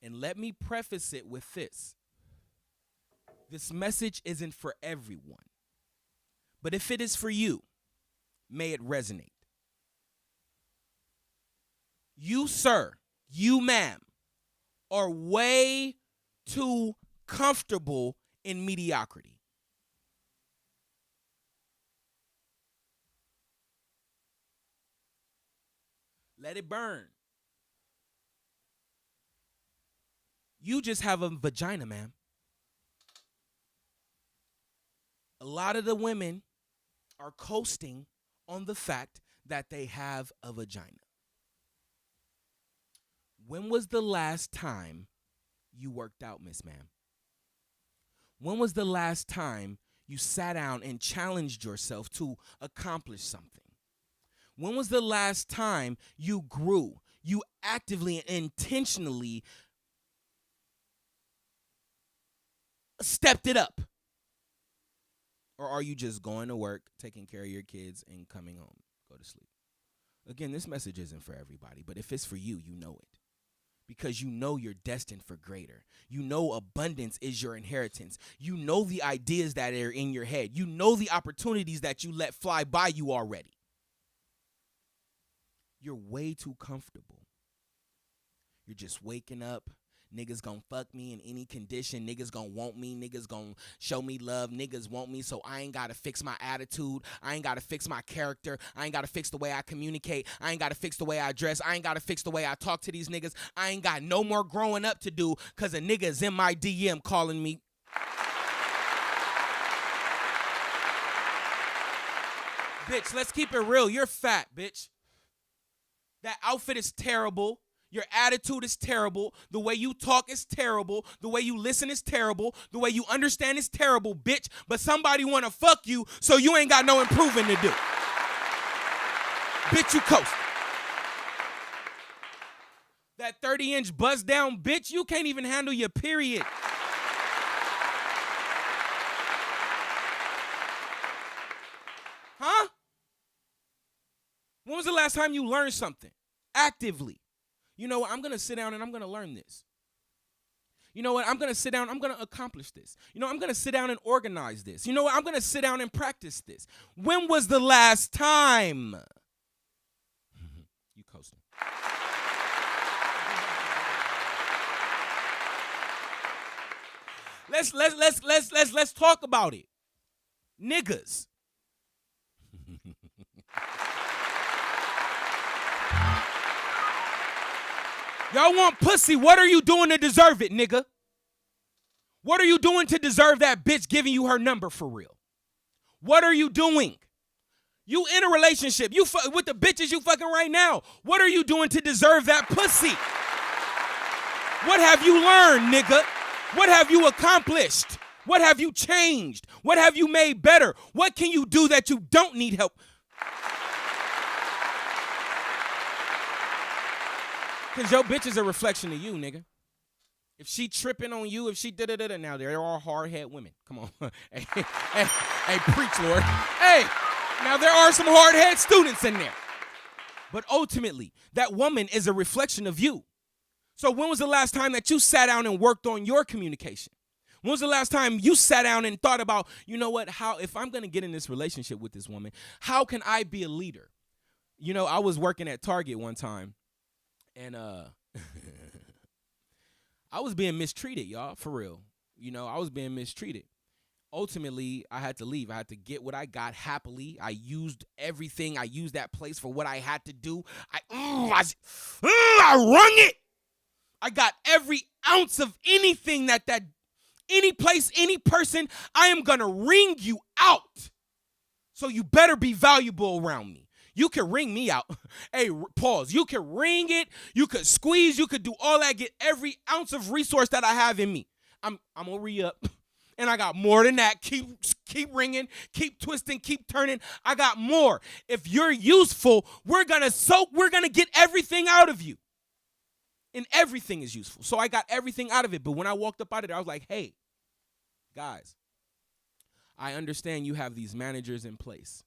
And let me preface it with this. This message isn't for everyone. But if it is for you, may it resonate. You, sir, you, ma'am, are way too comfortable in mediocrity. Let it burn. You just have a vagina, ma'am. A lot of the women are coasting on the fact that they have a vagina. When was the last time you worked out, Miss Ma'am? When was the last time you sat down and challenged yourself to accomplish something? When was the last time you grew? You actively and intentionally stepped it up? Or are you just going to work, taking care of your kids, and coming home, go to sleep? Again, this message isn't for everybody, but if it's for you, you know it. Because you know you're destined for greater. You know abundance is your inheritance. You know the ideas that are in your head. You know the opportunities that you let fly by you already. You're way too comfortable. You're just waking up. Niggas gon' fuck me in any condition. Niggas gon' want me. Niggas gon' show me love. Niggas want me, so I ain't gotta fix my attitude. I ain't gotta fix my character. I ain't gotta fix the way I communicate. I ain't gotta fix the way I dress. I ain't gotta fix the way I talk to these niggas. I ain't got no more growing up to do because a nigga is in my DM calling me. Bitch, let's keep it real. You're fat, bitch. That outfit is terrible. Your attitude is terrible. The way you talk is terrible. The way you listen is terrible. The way you understand is terrible, bitch. But somebody want to fuck you, so you ain't got no improving to do. Bitch, you coast. That 30-inch buzz down, bitch, you can't even handle your period. Huh? When was the last time you learned something? Actively. You know what? I'm going to sit down and I'm going to learn this. You know what? I'm going to sit down. I'm going to accomplish this. You know, I'm going to sit down and organize this. You know what? I'm going to sit down and practice this. When was the last time? You coasting. Let's talk about it. Niggas. Y'all want pussy. What are you doing to deserve it, nigga? What are you doing to deserve that bitch giving you her number for real? What are you doing? You in a relationship. You with the bitches you fucking right now. What are you doing to deserve that pussy? What have you learned, nigga? What have you accomplished? What have you changed? What have you made better? What can you do that you don't need help? Because your bitch is a reflection of you, nigga. If she tripping on you, if she da-da-da-da, now they're all hard-head women. Come on. hey, preach, Lord. Hey, now there are some hard-head students in there. But ultimately, that woman is a reflection of you. So when was the last time that you sat down and worked on your communication? When was the last time you sat down and thought about, you know what, how, if I'm going to get in this relationship with this woman, how can I be a leader? You know, I was working at Target one time. And I was being mistreated, y'all, for real. You know, I was being mistreated. Ultimately, I had to leave. I had to get what I got happily. I used everything. I used that place for what I had to do. I wrung it. I got every ounce of anything that any place, any person, I am going to wring you out. So you better be valuable around me. You can wring me out. Hey, pause. You can wring it. You could squeeze. You could do all that. Get every ounce of resource that I have in me. I'm going to re-up. And I got more than that. Keep ringing. Keep twisting. Keep turning. I got more. If you're useful, we're going to get everything out of you. And everything is useful. So I got everything out of it. But when I walked up out of there, I was like, hey, guys, I understand you have these managers in place.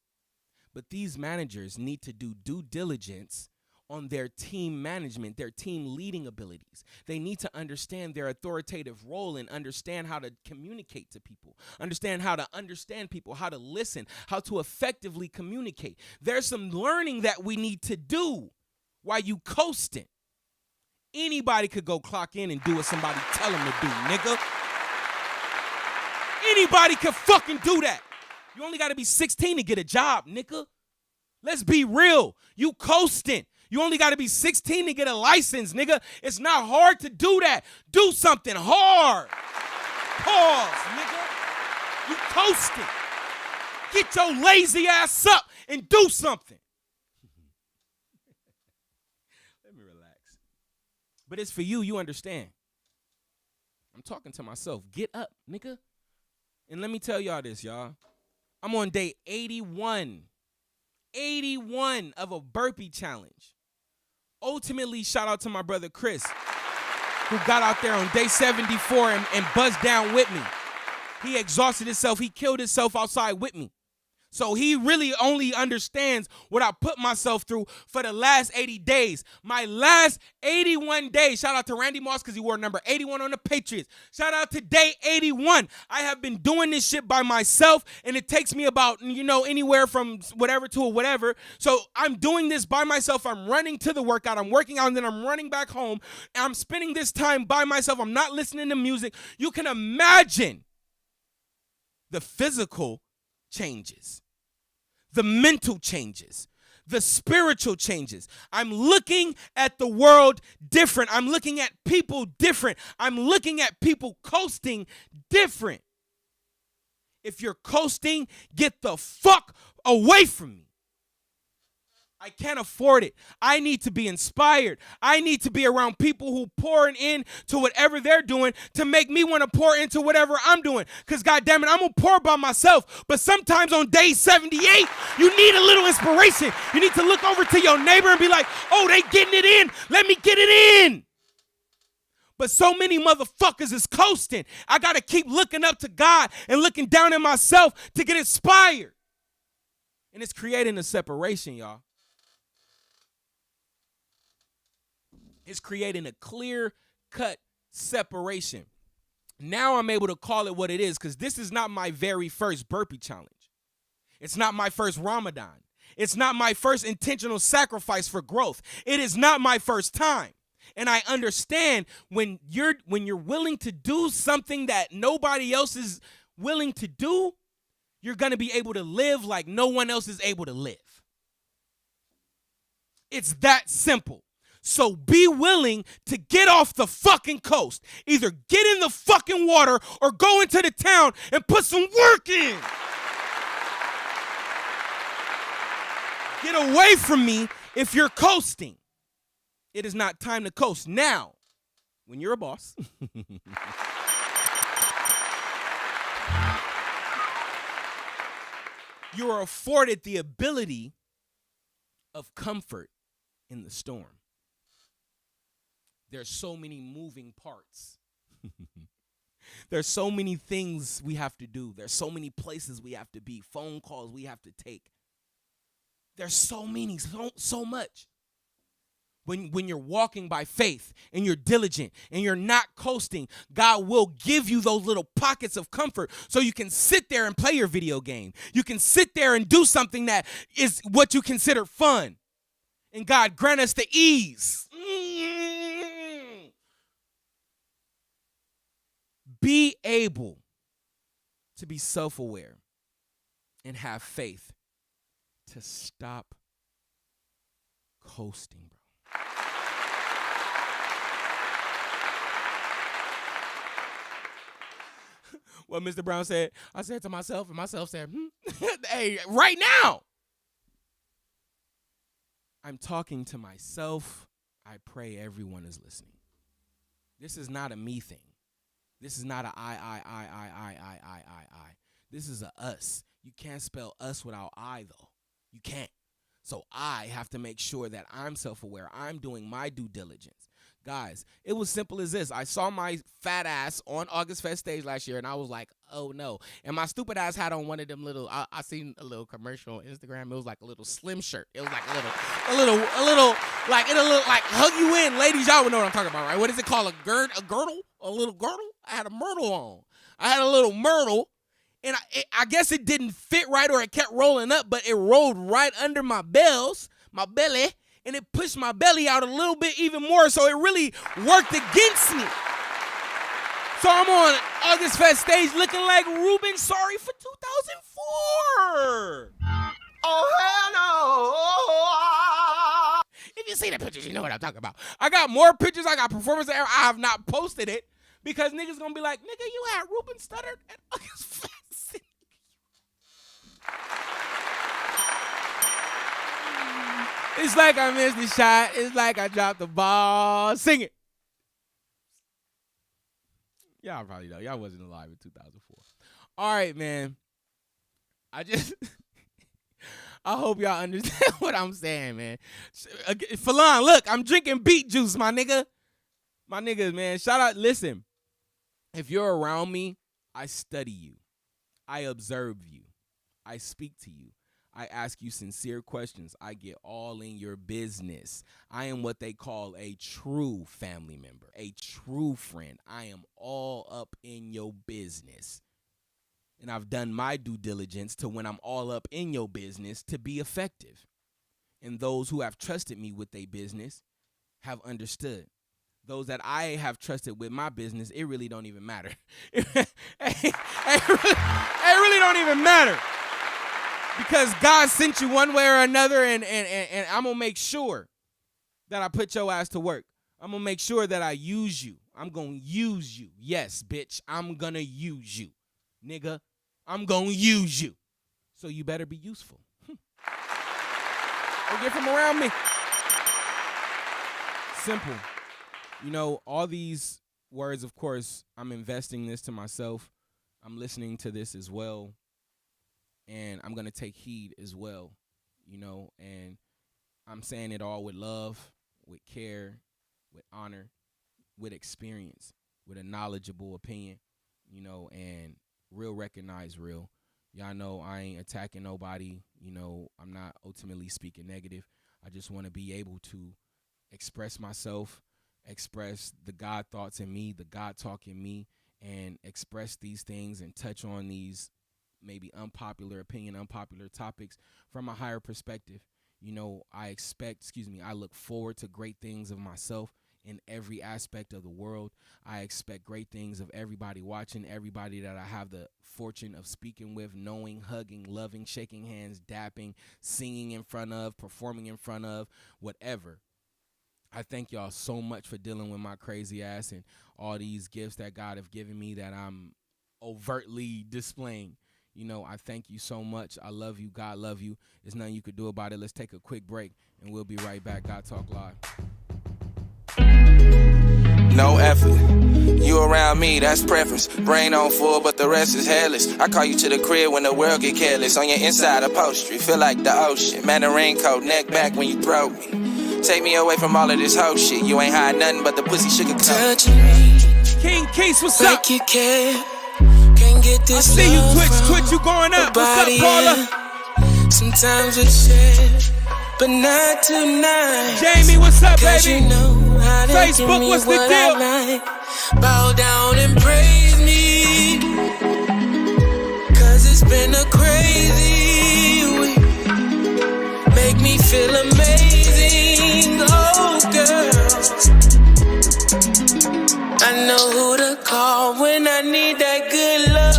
But these managers need to do due diligence on their team management, their team leading abilities. They need to understand their authoritative role and understand how to communicate to people, understand how to understand people, how to listen, how to effectively communicate. There's some learning that we need to do while you coasting. Anybody could go clock in and do what somebody tell them to do, nigga. Anybody could fucking do that. You only got to be 16 to get a job, nigga. Let's be real. You coasting. You only got to be 16 to get a license, nigga. It's not hard to do that. Do something hard. Pause, nigga. You coasting. Get your lazy ass up and do something. Let me relax. But it's for you. You understand. I'm talking to myself. Get up, nigga. And let me tell y'all this, y'all. I'm on day 81 of a burpee challenge. Ultimately, shout out to my brother Chris, who got out there on day 74 and buzzed down with me. He exhausted himself. He killed himself outside with me. So he really only understands what I put myself through for the last 80 days. My last 81 days. Shout out to Randy Moss because he wore number 81 on the Patriots. Shout out to day 81. I have been doing this shit by myself, and it takes me about, anywhere from whatever to whatever. So I'm doing this by myself. I'm running to the workout. I'm working out, and then I'm running back home. And I'm spending this time by myself. I'm not listening to music. You can imagine the physical changes. The mental changes, the spiritual changes. I'm looking at the world different. I'm looking at people different. I'm looking at people coasting different. If you're coasting, get the fuck away from me. I can't afford it. I need to be inspired. I need to be around people who pouring in to whatever they're doing to make me want to pour into whatever I'm doing. Because goddamn it, I'm going to pour by myself. But sometimes on day 78, you need a little inspiration. You need to look over to your neighbor and be like, oh, they getting it in. Let me get it in. But so many motherfuckers is coasting. I got to keep looking up to God and looking down at myself to get inspired. And it's creating a separation, y'all. It's creating a clear-cut separation. Now I'm able to call it what it is because this is not my very first burpee challenge. It's not my first Ramadan. It's not my first intentional sacrifice for growth. It is not my first time. And I understand when you're willing to do something that nobody else is willing to do, you're going to be able to live like no one else is able to live. It's that simple. So be willing to get off the fucking coast. Either get in the fucking water or go into the town and put some work in. Get away from me if you're coasting. It is not time to coast. Now, when you're a boss, you are afforded the ability of comfort in the storm. There's so many moving parts. There's so many things we have to do. There's so many places we have to be, phone calls we have to take. There's so many, so much. When you're walking by faith and you're diligent and you're not coasting, God will give you those little pockets of comfort so you can sit there and play your video game. You can sit there and do something that is what you consider fun. And God grant us the ease. Be able to be self-aware and have faith to stop coasting, bro. What Mr. Brown said, I said to myself, and myself said, hey, right now. I'm talking to myself. I pray everyone is listening. This is not a me thing. This is not a I. This is a us. You can't spell us without I, though. You can't. So I have to make sure that I'm self-aware. I'm doing my due diligence. Guys, it was simple as this. I saw my fat ass on August Fest stage last year, and I was like, oh, no. And my stupid ass had on one of them little, I seen a little commercial on Instagram. It was like a little slim shirt. It was like a little, like, it'll look like hug you in. Ladies, y'all would know what I'm talking about, right? What is it called? A girdle? A little girdle? I had a myrtle on. I had a little myrtle. And I guess it didn't fit right or it kept rolling up, but it rolled right under my belly, and it pushed my belly out a little bit even more, so it really worked against me. So I'm on August Fest stage looking like Ruben Sorry for 2004. Oh, hell no. If you see the pictures, you know what I'm talking about. I got more pictures. I got performances. I have not posted it because niggas gonna be like, nigga, you had Ruben Studdard at August Fest. It's like I missed the shot. It's like I dropped the ball. Sing it. Y'all probably know. Y'all wasn't alive in 2004. All right, man. I hope y'all understand what I'm saying, man. Falon, look, I'm drinking beet juice, my nigga. My niggas, man. Shout out. Listen, if you're around me, I study you. I observe you. I speak to you. I ask you sincere questions. I get all in your business. I am what they call a true family member, a true friend. I am all up in your business. And I've done my due diligence to when I'm all up in your business to be effective. And those who have trusted me with their business have understood. Those that I have trusted with my business, it really don't even matter. it really don't even matter. Because God sent you one way or another, and I'm going to make sure that I put your ass to work. I'm going to make sure that I use you. I'm going to use you. Yes, bitch, I'm going to use you. Nigga, I'm going to use you. So you better be useful. Or get from around me. Simple. You know, all these words, of course, I'm investing this to myself. I'm listening to this as well. And I'm going to take heed as well, you know, and I'm saying it all with love, with care, with honor, with experience, with a knowledgeable opinion, you know, and real recognize real. Y'all know I ain't attacking nobody. You know, I'm not ultimately speaking negative. I just want to be able to express myself, express the God thoughts in me, the God talk in me, and express these things and touch on these maybe unpopular opinion, unpopular topics from a higher perspective. You know, I look forward to great things of myself in every aspect of the world. I expect great things of everybody watching, everybody that I have the fortune of speaking with, knowing, hugging, loving, shaking hands, dapping, singing in front of, performing in front of, whatever. I thank y'all so much for dealing with my crazy ass and all these gifts that God have given me that I'm overtly displaying. You know, I thank you so much. I love you. God love you. There's nothing you could do about it. Let's take a quick break, and we'll be right back. God Talk Live. No effort. You around me, that's preference. Brain on full, but the rest is hairless. I call you to the crib when the world get careless. On your inside upholstery, feel like the ocean. Man, the raincoat, neck back when you throw me. Take me away from all of this whole shit. You ain't hide nothing but the pussy sugar coat. Touching me King Case, what's like up? you care. Can't get this I see you, love Twitch, you going up. What's up, Paula? Sometimes we share, but not tonight. Jamie, what's up, Cause baby? you know how to Facebook, give me what's the what deal? I like. Bow down and praise me, cause it's been a crazy week. Make me feel amazing, oh girl. I know who to call when I need that good love.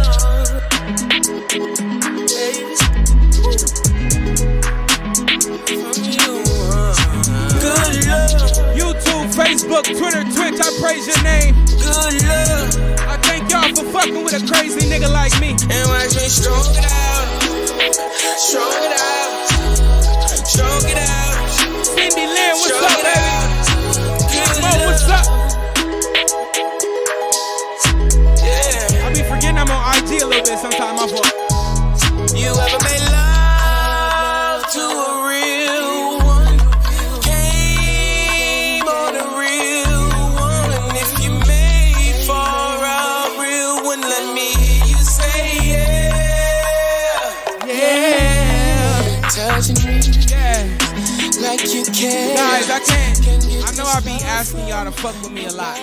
Good love. YouTube, Facebook, Twitter, Twitch, I praise your name. Good love. I thank y'all for fucking with a crazy nigga like me. And watch me stroke it out. Stroke it out. Stroke it out. Cindy Lynn, what's Stroke up, it baby? out. Good Mo, love. what's up? Yeah. I be forgetting I'm on IG a little bit sometimes, my fault. You ever made love to a real one? Came on a real one. And if you made for a real one, let me hear you say yeah. Yeah. Touching me Yeah. like you can. Guys, I know I be asking y'all to fuck with me a lot.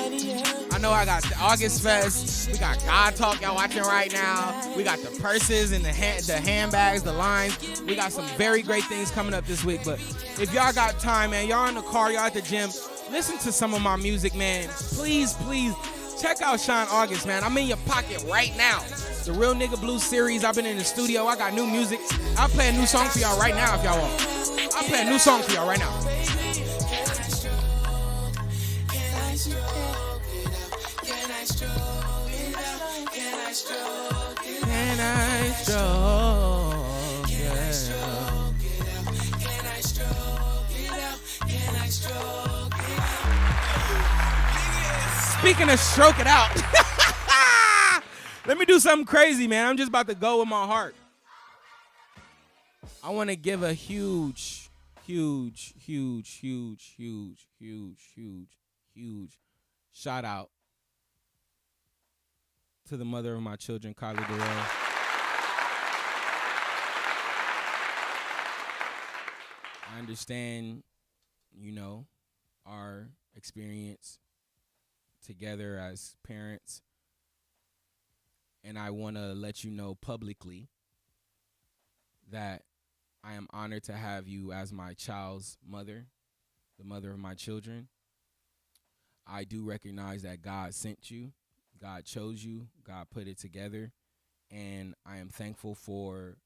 I know I got the August Fest. We got God Talk y'all watching right now. We got the purses and the handbags, the lines. We got some very great things coming up this week. But if y'all got time, man, y'all in the car, y'all at the gym, listen to some of my music, man. Please, please, check out Shine August, man. I'm in your pocket right now. The Real Nigga Blues series. I've been in the studio. I got new music. I'll play a new song for y'all right now if y'all want. I'll play a new song for y'all right now. Can I stroke it? Speaking of stroke it out, let me do something crazy, man. I'm just about to go with my heart. I want to give a huge shout out to the mother of my children, Kylie Durrell. I understand, our experience together as parents, and I want to let you know publicly that I am honored to have you as my child's mother, the mother of my children. I do recognize that God sent you, God chose you, God put it together, and I am thankful for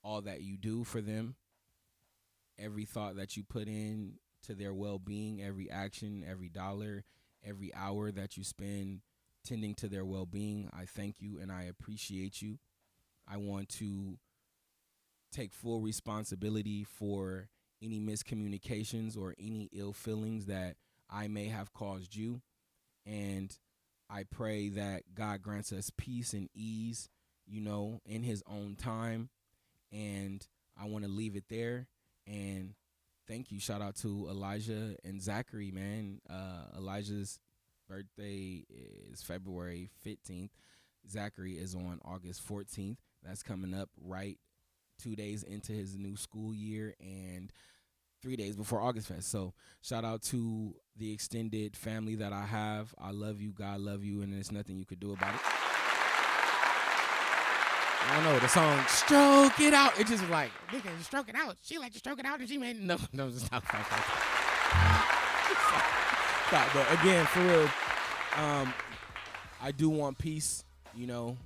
all that you do for them, every thought that you put in to their well-being, every action, every dollar, every hour that you spend tending to their well-being. I thank you and I appreciate you. I want to take full responsibility for any miscommunications or any ill feelings that I may have caused you. And I pray that God grants us peace and ease, in his own time. And I want to leave it there. And thank you. Shout out to Elijah and Zachary, man. Elijah's birthday is February 15th. Zachary is on August 14th. That's coming up right 2 days into his new school year and 3 days before August Fest. So shout out to the extended family that I have. I love you. God love you. And there's nothing you could do about it. I don't know, the song Stroke It Out. It just was like, nigga, stroke it out. She like to stroke it out and she made no, stop. Stop. But again, for real, I do want peace, in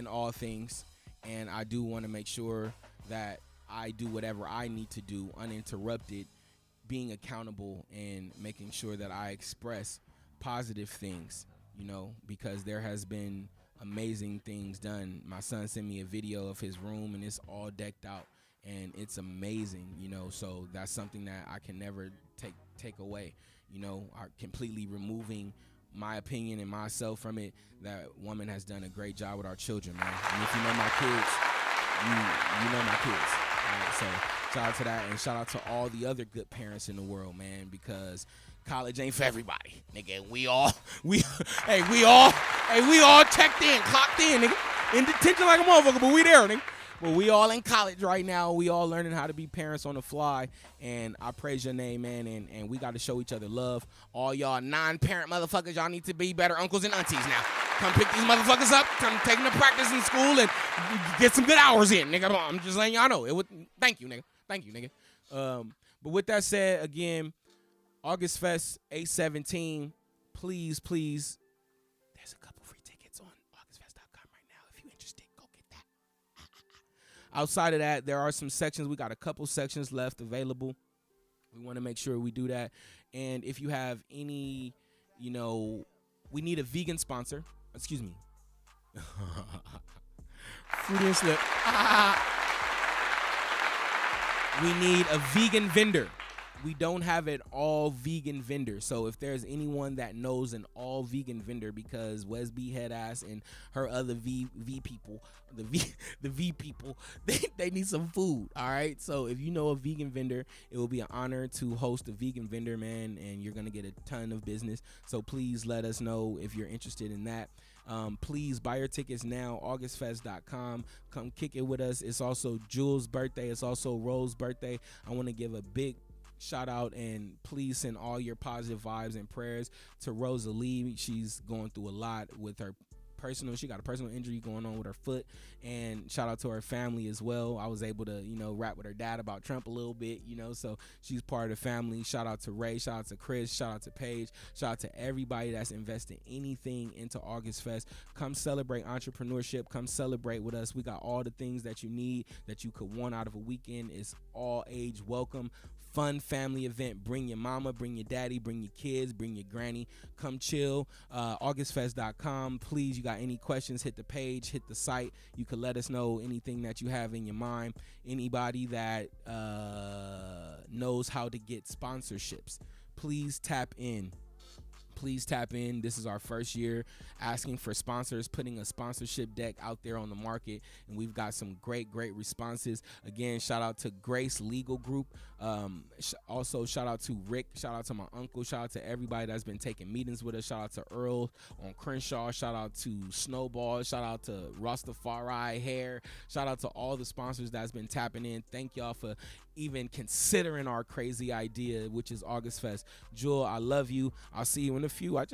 all things. And I do want to make sure that I do whatever I need to do uninterrupted, being accountable and making sure that I express positive things, because there has been amazing things done. My son sent me a video of his room and it's all decked out and it's amazing, so that's something that I can never take away, completely removing my opinion and myself from it. That woman has done a great job with our children, man. And if you know my kids, you know my kids. All right, so shout out to that, and shout out to all the other good parents in the world, man, because college ain't for everybody, nigga. We all checked in, clocked in, nigga. In detention like a motherfucker, but we there, nigga. But we all in college right now. We all learning how to be parents on the fly, and I praise your name, man, and we got to show each other love. All y'all non-parent motherfuckers, y'all need to be better uncles and aunties now. Come pick these motherfuckers up, come take them to practice in school, and get some good hours in, nigga. I'm just letting y'all know. Thank you, nigga. But with that said, again, August Fest 8/17, please, there's a couple free tickets on augustfest.com right now. If you're interested, go get that. Outside of that, there are some sections. We got a couple sections left available. We want to make sure we do that. And if you have any, we need a vegan sponsor. Excuse me. Freudian slip. We need a vegan vendor. We don't have an all vegan vendor. So if there's anyone that knows an all vegan vendor, because Wesby Headass and her other V people, the V people, they need some food. All right. So if you know a vegan vendor, it will be an honor to host a vegan vendor, man, and you're gonna get a ton of business. So please let us know if you're interested in that. Please buy your tickets now, augustfest.com. Come kick it with us. It's also Jules' birthday. It's also Rose's birthday. I want to give a big shout out and please send all your positive vibes and prayers to Rosalie. She's going through a lot with her she got a personal injury going on with her foot, and shout out to her family as well. I was able to, rap with her dad about Trump a little bit, so she's part of the family. Shout out to Ray, shout out to Chris, shout out to Paige, shout out to everybody that's invested anything into August Fest. Come celebrate entrepreneurship, come celebrate with us. We got all the things that you need, that you could want out of a weekend. It's all age welcome. Fun family event. Bring your mama, bring your daddy, bring your kids, bring your granny. Come chill. Augustfest.com. Please, you got any questions, hit the page, hit the site. You can let us know anything that you have in your mind. Anybody that knows how to get sponsorships, please tap in. please tap in. This is our first year asking for sponsors, putting a sponsorship deck out there on the market, and we've got some great responses. Again, shout out to Grace Legal Group. Also, shout out to Rick. Shout out to my uncle. Shout out to everybody that's been taking meetings with us. Shout out to Earl on Crenshaw. Shout out to Snowball. Shout out to Rastafari Hair. Shout out to all the sponsors that's been tapping in. Thank y'all for even considering our crazy idea, which is August Fest. Jewel, I love you. I'll see you in a few. I don't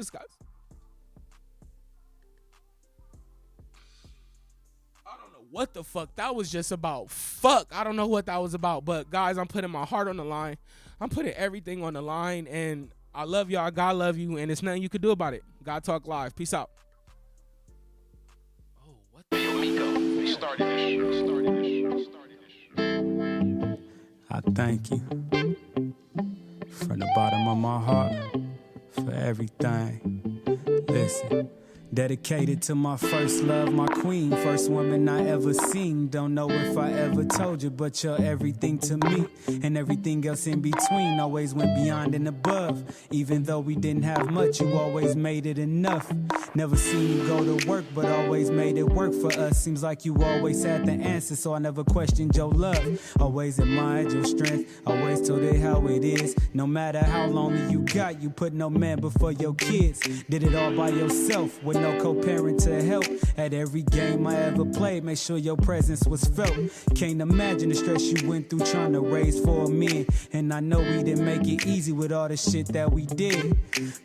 know what the fuck that was just about. I don't know what that was about. But guys, I'm putting my heart on the line. I'm putting everything on the line, and I love y'all. God love you, and there's nothing you can do about it. God Talk Live. Peace out. Oh, what the I thank you from the bottom of my heart for everything. Listen, dedicated to my first love, my queen, first woman I ever seen. Don't know if I ever told you, but you're everything to me, and everything else in between. Always went beyond and above. Even though we didn't have much, you always made it enough. Never seen you go to work, but always made it work for us. Seems like you always had the answer, so I never questioned your love. Always admired your strength, always told it how it is. No matter how lonely you got, you put no man before your kids. Did it all by yourself, with no co-parent to help. At every game I ever played, make sure your presence was felt. Can't imagine the stress you went through trying to raise 4 men. And I know we didn't make it easy with all the shit that we did.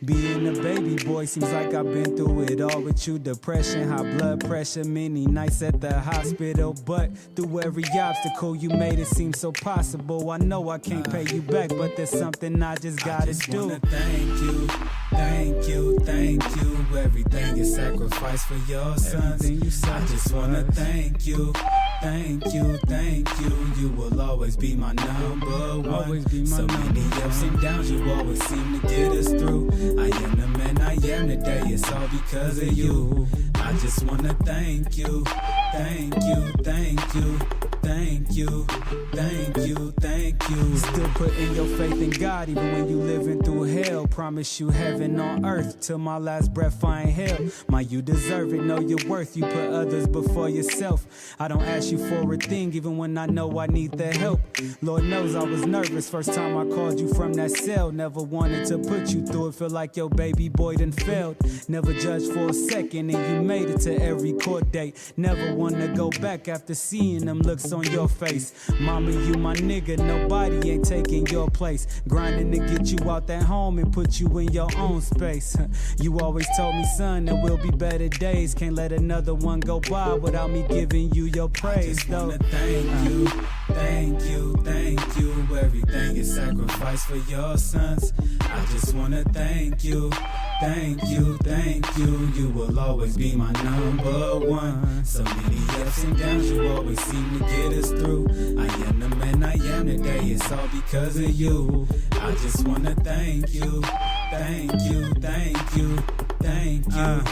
Being a baby boy seems like I've been through it all with you. Depression, high blood pressure, many nights at the hospital. But through every obstacle you made it seem so possible. I know I can't pay you back, but there's something I just gotta do. Wanna thank you, thank you, thank you. Everything you sacrificed for your sons. I just wanna thank you, thank you, thank you. You will always be my number one. Always be my so many ups and downs, you always seem to get us through. I am the man I am today, it's all because of you. I just wanna thank you, thank you, thank you. Thank you, thank you, thank you. Still putting your faith in God even when you living through hell. Promise you heaven on earth till my last breath I ain't hell. My, you deserve it, know your worth. You put others before yourself. I don't ask you for a thing even when I know I need the help. Lord knows I was nervous first time I called you from that cell. Never wanted to put you through it, feel like your baby boy done failed. Never judged for a second and you made it to every court date. Never wanna go back after seeing them looks on your face. Mama, you my nigga, nobody ain't taking your place. Grinding to get you out that home and put you in your own space. You always told me, son, there will be better days. Can't let another one go by without me giving you your praise. I just wanna thank you, thank you, thank you. Everything is sacrificed for your sons. I just wanna thank you, thank you, thank you. You will always be my number one. So many ups and downs, you always seem to get us through. I am the man I am today, it's all because of you. I just wanna thank you, thank you, thank you. Thank you,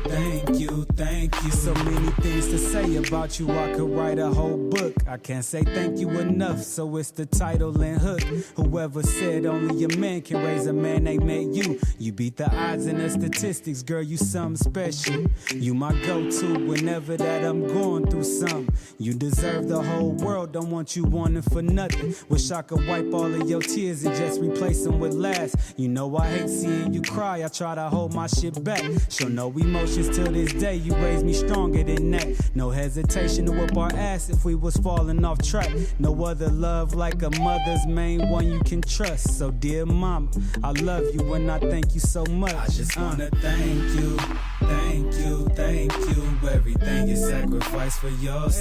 thank you, thank you. So many things to say about you, I could write a whole book. I can't say thank you enough, so it's the title and hook. Whoever said only a man can raise a man, they met you. You beat the odds and the statistics, girl, you something special. You my go-to whenever that I'm going through something. You deserve the whole world, don't want you wanting for nothing. Wish I could wipe all of your tears and just replace them with laughs. You know I hate seeing you cry, I try to hold my shit back. Show no emotions till this day, you raised me stronger than that. No hesitation to whip our ass if we was falling off track. No other love like a mother's, main one you can trust. So dear mama, I love you and I thank you so much. I just wanna thank you, thank you, thank you. Everything you sacrificed for yours.